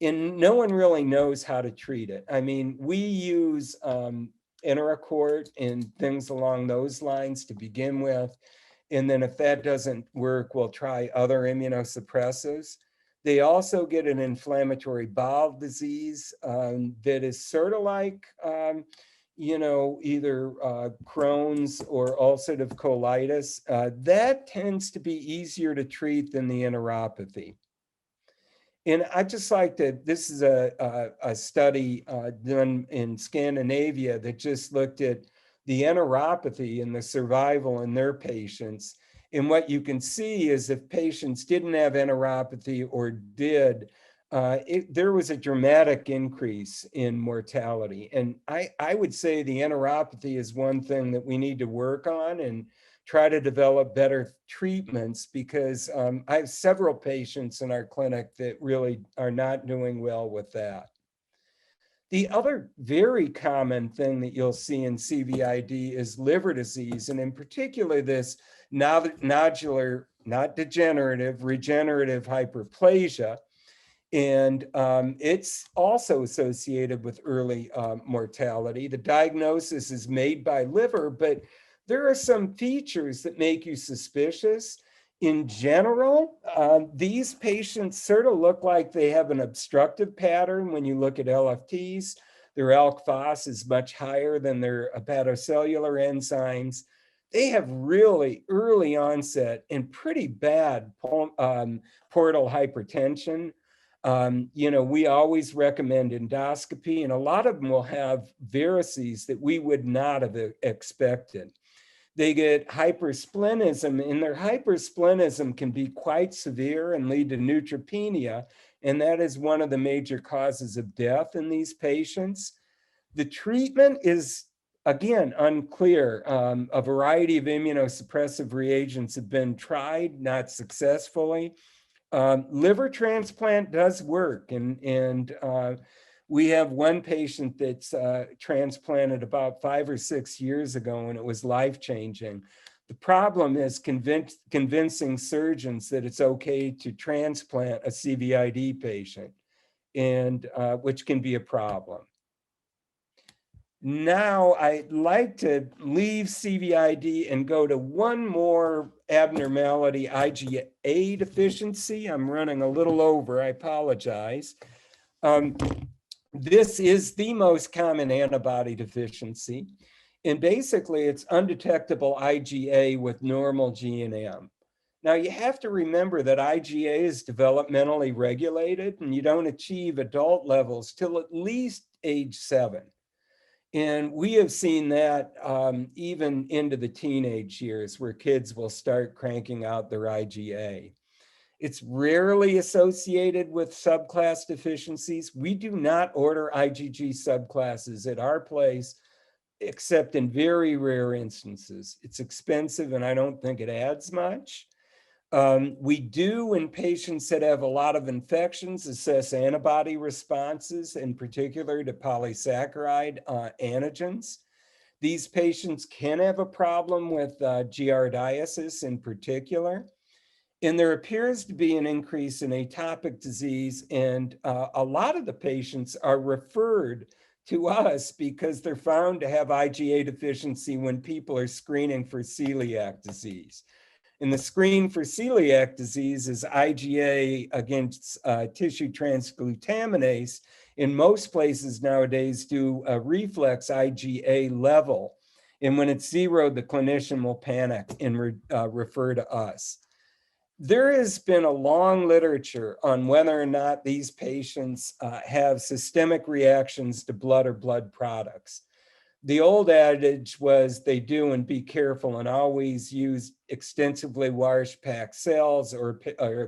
And no one really knows how to treat it. I mean, we use Enterocort and things along those lines to begin with. And then if that doesn't work, we'll try other immunosuppressives. They also get an inflammatory bowel disease that is sort of like, you know, either Crohn's or ulcerative colitis. That tends to be easier to treat than the enteropathy. And I'd just like to, this is a study done in Scandinavia that just looked at the enteropathy and the survival in their patients. And what you can see is if patients didn't have enteropathy or did, there was a dramatic increase in mortality. And I would say the enteropathy is one thing that we need to work on and try to develop better treatments, because I have several patients in our clinic that really are not doing well with that. The other very common thing that you'll see in CVID is liver disease, and in particular this nodular, not degenerative, regenerative hyperplasia. And it's also associated with early mortality. The diagnosis is made by liver, but there are some features that make you suspicious. In general, these patients sort of look like they have an obstructive pattern when you look at LFTs. Their ALK Phos is much higher than their hepatocellular enzymes. They have really early onset and pretty bad portal hypertension. You know, we always recommend endoscopy, and a lot of them will have varices that we would not have expected. They get hypersplenism, and their hypersplenism can be quite severe and lead to neutropenia, and that is one of the major causes of death in these patients. The treatment is, again, unclear. A variety of immunosuppressive reagents have been tried, not successfully. Liver transplant does work, and we have one patient that's transplanted about 5 or 6 years ago, and it was life-changing. The problem is convincing surgeons that it's okay to transplant a CVID patient, and which can be a problem. Now, I'd like to leave CVID and go to one more abnormality, IgA deficiency. I'm running a little over, I apologize. This is the most common antibody deficiency. And basically, it's undetectable IgA with normal G&M. Now, you have to remember that IgA is developmentally regulated, and you don't achieve adult levels till at least age 7. And we have seen that even into the teenage years, where kids will start cranking out their IgA. It's rarely associated with subclass deficiencies. We do not order IgG subclasses at our place, except in very rare instances. It's expensive, and I don't think it adds much. We do, in patients that have a lot of infections, assess antibody responses, in particular to polysaccharide antigens. These patients can have a problem with giardiasis in particular. And there appears to be an increase in atopic disease, and a lot of the patients are referred to us because they're found to have IgA deficiency when people are screening for celiac disease. And the screen for celiac disease is IgA against tissue transglutaminase. In most places nowadays do a reflex IgA level. And when it's 0, the clinician will panic and refer to us. there has been a long literature on whether or not these patients have systemic reactions to blood or blood products. The old adage was they do, and be careful, and always use extensively washed packed cells or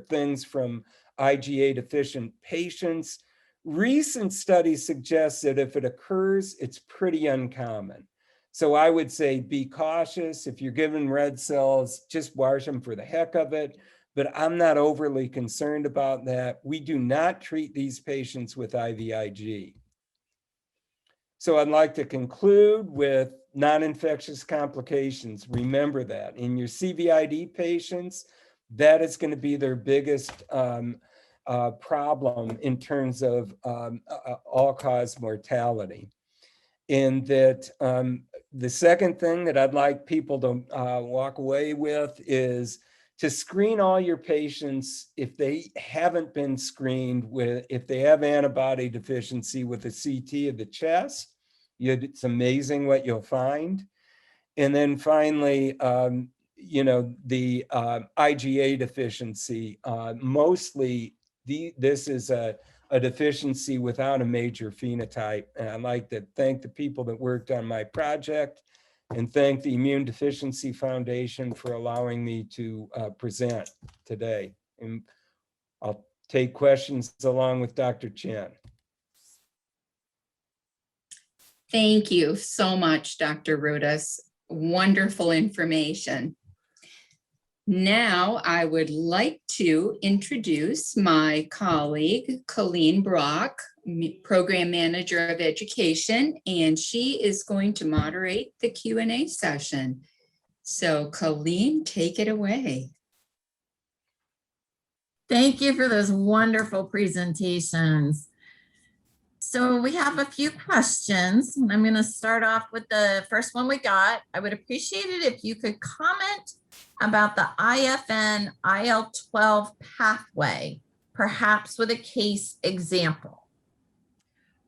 things from IgA deficient patients. Recent studies suggest that if it occurs, it's pretty uncommon. So I would say be cautious. If you're given red cells, just wash them for the heck of it. But I'm not overly concerned about that. We do not treat these patients with IVIG. So I'd like to conclude with non-infectious complications. Remember that in your CVID patients, that is going to be their biggest problem in terms of all-cause mortality. And that the second thing that I'd like people to walk away with is to screen all your patients if they haven't been screened with, if they have antibody deficiency with a CT of the chest. It's amazing what you'll find. And then finally, you know, the IgA deficiency, mostly this is a deficiency without a major phenotype. And I'd like to thank the people that worked on my project and thank the Immunodeficiency Foundation for allowing me to present today. And I'll take questions along with Dr. Chen. Thank you so much, Dr. Rudas. Wonderful information. Now I would like to introduce my colleague, Colleen Brock, Program Manager of Education, and she is going to moderate the Q&A session. So Colleen, take it away. Thank you for those wonderful presentations. So we have a few questions. I'm going to start off with the first one we got. I would appreciate it if you could comment about the IFN IL-12 pathway, perhaps with a case example.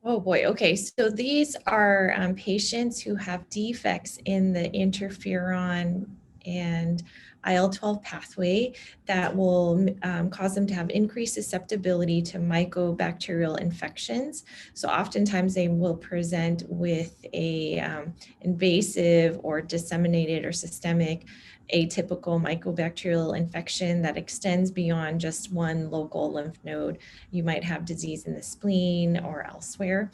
Oh boy, okay. So these are patients who have defects in the interferon and IL-12 pathway that will cause them to have increased susceptibility to mycobacterial infections. So oftentimes they will present with a invasive or disseminated or systemic atypical mycobacterial infection that extends beyond just one local lymph node. You might have disease in the spleen or elsewhere.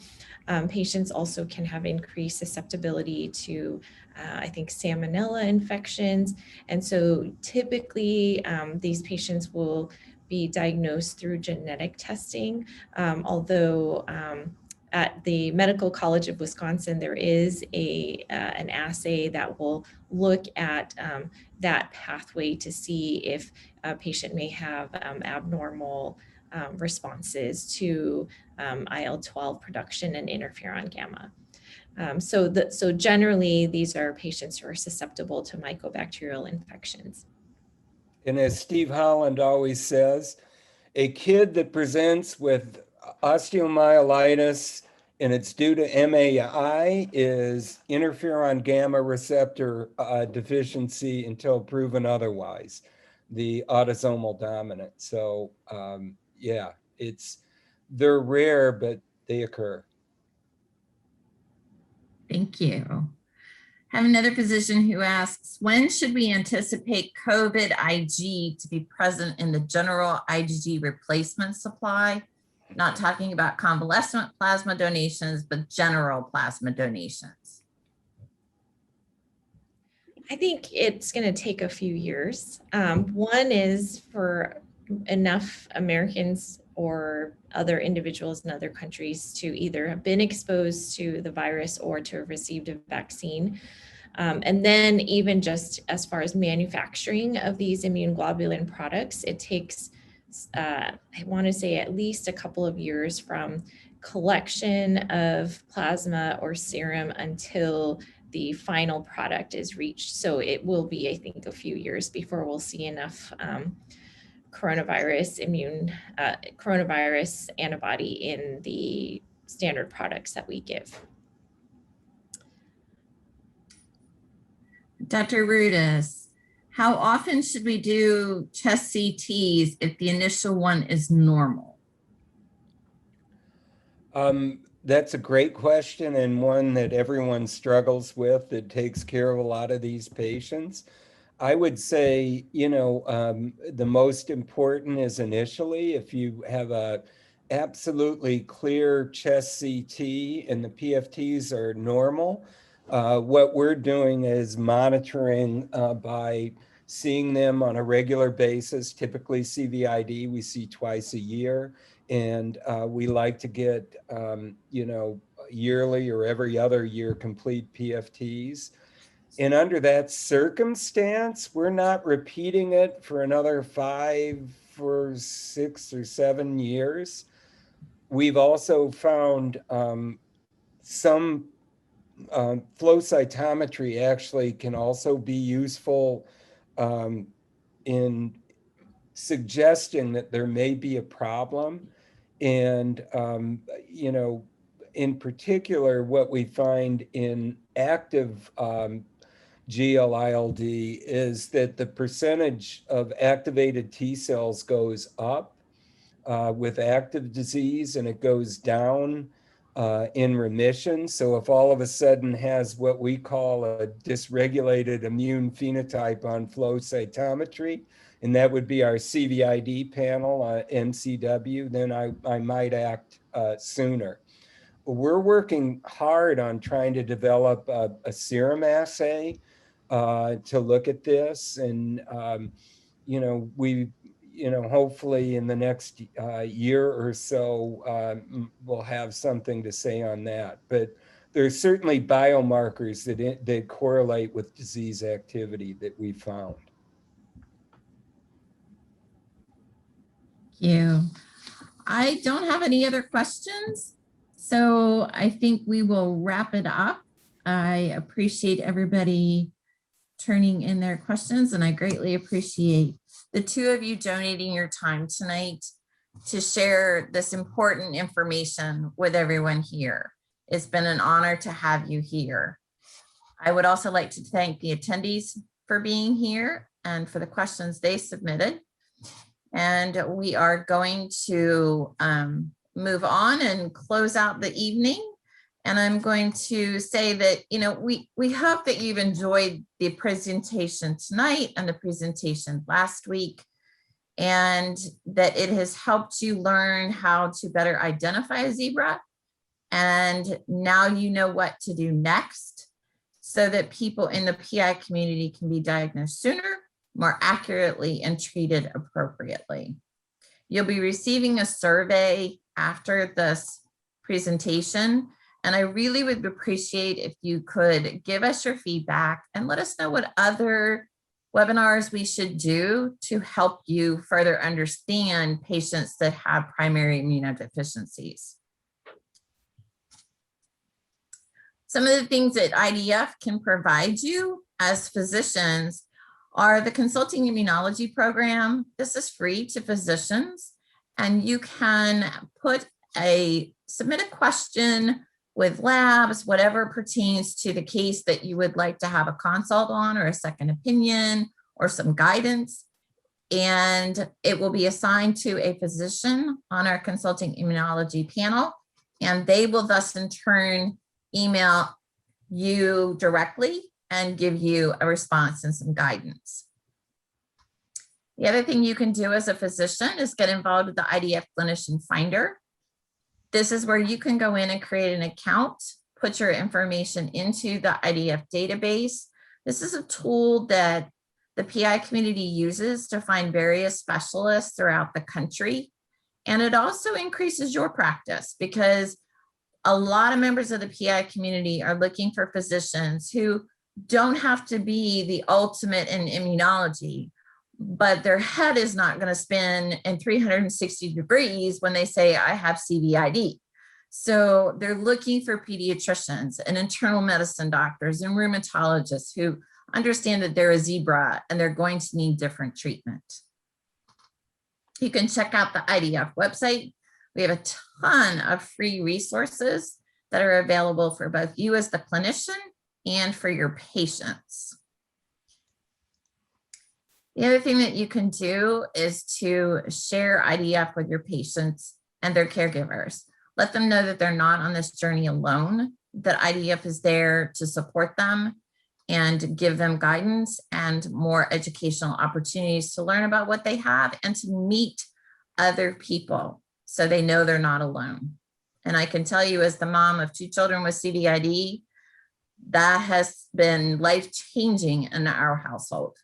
Patients also can have increased susceptibility to, I think, salmonella infections. And so typically these patients will be diagnosed through genetic testing, although at the Medical College of Wisconsin, there is an assay that will look at that pathway to see if a patient may have abnormal responses to IL-12 production and interferon gamma. So generally, these are patients who are susceptible to mycobacterial infections. And as Steve Holland always says, a kid that presents with osteomyelitis and it's due to MAI is interferon gamma receptor deficiency until proven otherwise, the autosomal dominant. So yeah, they're rare, but they occur. Thank you. I have another physician who asks, when should we anticipate COVID IG to be present in the general IgG replacement supply? Not talking about convalescent plasma donations, but general plasma donations. I think it's going to take a few years. One is for enough Americans or other individuals in other countries to either have been exposed to the virus or to have received a vaccine. And then even just as far as manufacturing of these immune globulin products, it takes, I want to say, at least a couple of years from collection of plasma or serum until the final product is reached. So it will be, I think, a few years before we'll see enough coronavirus antibody in the standard products that we give. Dr. Rudas, how often should we do chest CTs if the initial one is normal? That's a great question, and one that everyone struggles with that takes care of a lot of these patients. I would say, the most important is initially, if you have a absolutely clear chest CT and the PFTs are normal, what we're doing is monitoring by seeing them on a regular basis. Typically CVID we see twice a year, and we like to get, yearly or every other year complete PFTs. And under that circumstance, we're not repeating it for another 5 or 6 or 7 years. We've also found some flow cytometry actually can also be useful in suggesting that there may be a problem. And, in particular, what we find in active GL-ILD is that the percentage of activated T cells goes up with active disease, and it goes down in remission. So if all of a sudden has what we call a dysregulated immune phenotype on flow cytometry, and that would be our CVID panel, MCW, then I might act sooner. We're working hard on trying to develop a serum assay to look at this, and hopefully in the next year or so we'll have something to say on that. But there's certainly biomarkers that correlate with disease activity that we found. Thank you. I don't have any other questions, so I think we will wrap it up. I appreciate everybody turning in their questions, and I greatly appreciate the two of you donating your time tonight to share this important information with everyone here. It's been an honor to have you here. I would also like to thank the attendees for being here and for the questions they submitted. And we are going to move on and close out the evening. And I'm going to say that, we hope that you've enjoyed the presentation tonight and the presentation last week, and that it has helped you learn how to better identify a zebra. And now you know what to do next so that people in the PI community can be diagnosed sooner, more accurately, and treated appropriately. You'll be receiving a survey after this presentation, and I really would appreciate if you could give us your feedback and let us know what other webinars we should do to help you further understand patients that have primary immunodeficiencies. Some of the things that IDF can provide you as physicians are the consulting immunology program. This is free to physicians, and you can submit a question with labs, whatever pertains to the case that you would like to have a consult on, or a second opinion, or some guidance. And it will be assigned to a physician on our consulting immunology panel, and they will thus in turn email you directly and give you a response and some guidance. The other thing you can do as a physician is get involved with the IDF Clinician Finder. This is where you can go in and create an account, put your information into the IDF database. This is a tool that the PI community uses to find various specialists throughout the country. And it also increases your practice, because a lot of members of the PI community are looking for physicians who don't have to be the ultimate in immunology, but their head is not going to spin in 360 degrees when they say, I have CVID. So they're looking for pediatricians and internal medicine doctors and rheumatologists who understand that they're a zebra and they're going to need different treatment. You can check out the IDF website. We have a ton of free resources that are available for both you as the clinician and for your patients. The other thing that you can do is to share IDF with your patients and their caregivers. Let them know that they're not on this journey alone, that IDF is there to support them and give them guidance and more educational opportunities to learn about what they have and to meet other people so they know they're not alone. And I can tell you, as the mom of 2 children with CVID, that has been life-changing in our household.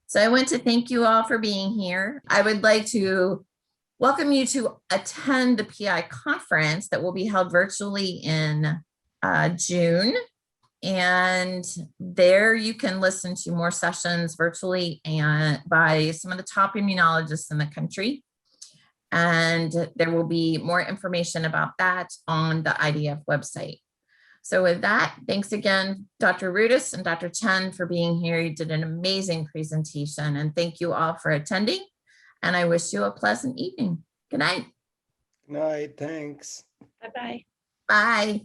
So I want to thank you all for being here. I would like to welcome you to attend the PI conference that will be held virtually in June. And there you can listen to more sessions virtually and by some of the top immunologists in the country. And there will be more information about that on the IDF website. So with that, thanks again, Dr. Rudis and Dr. Chen for being here. You did an amazing presentation, and thank you all for attending. And I wish you a pleasant evening. Good night. Good night, thanks. Bye-bye. Bye.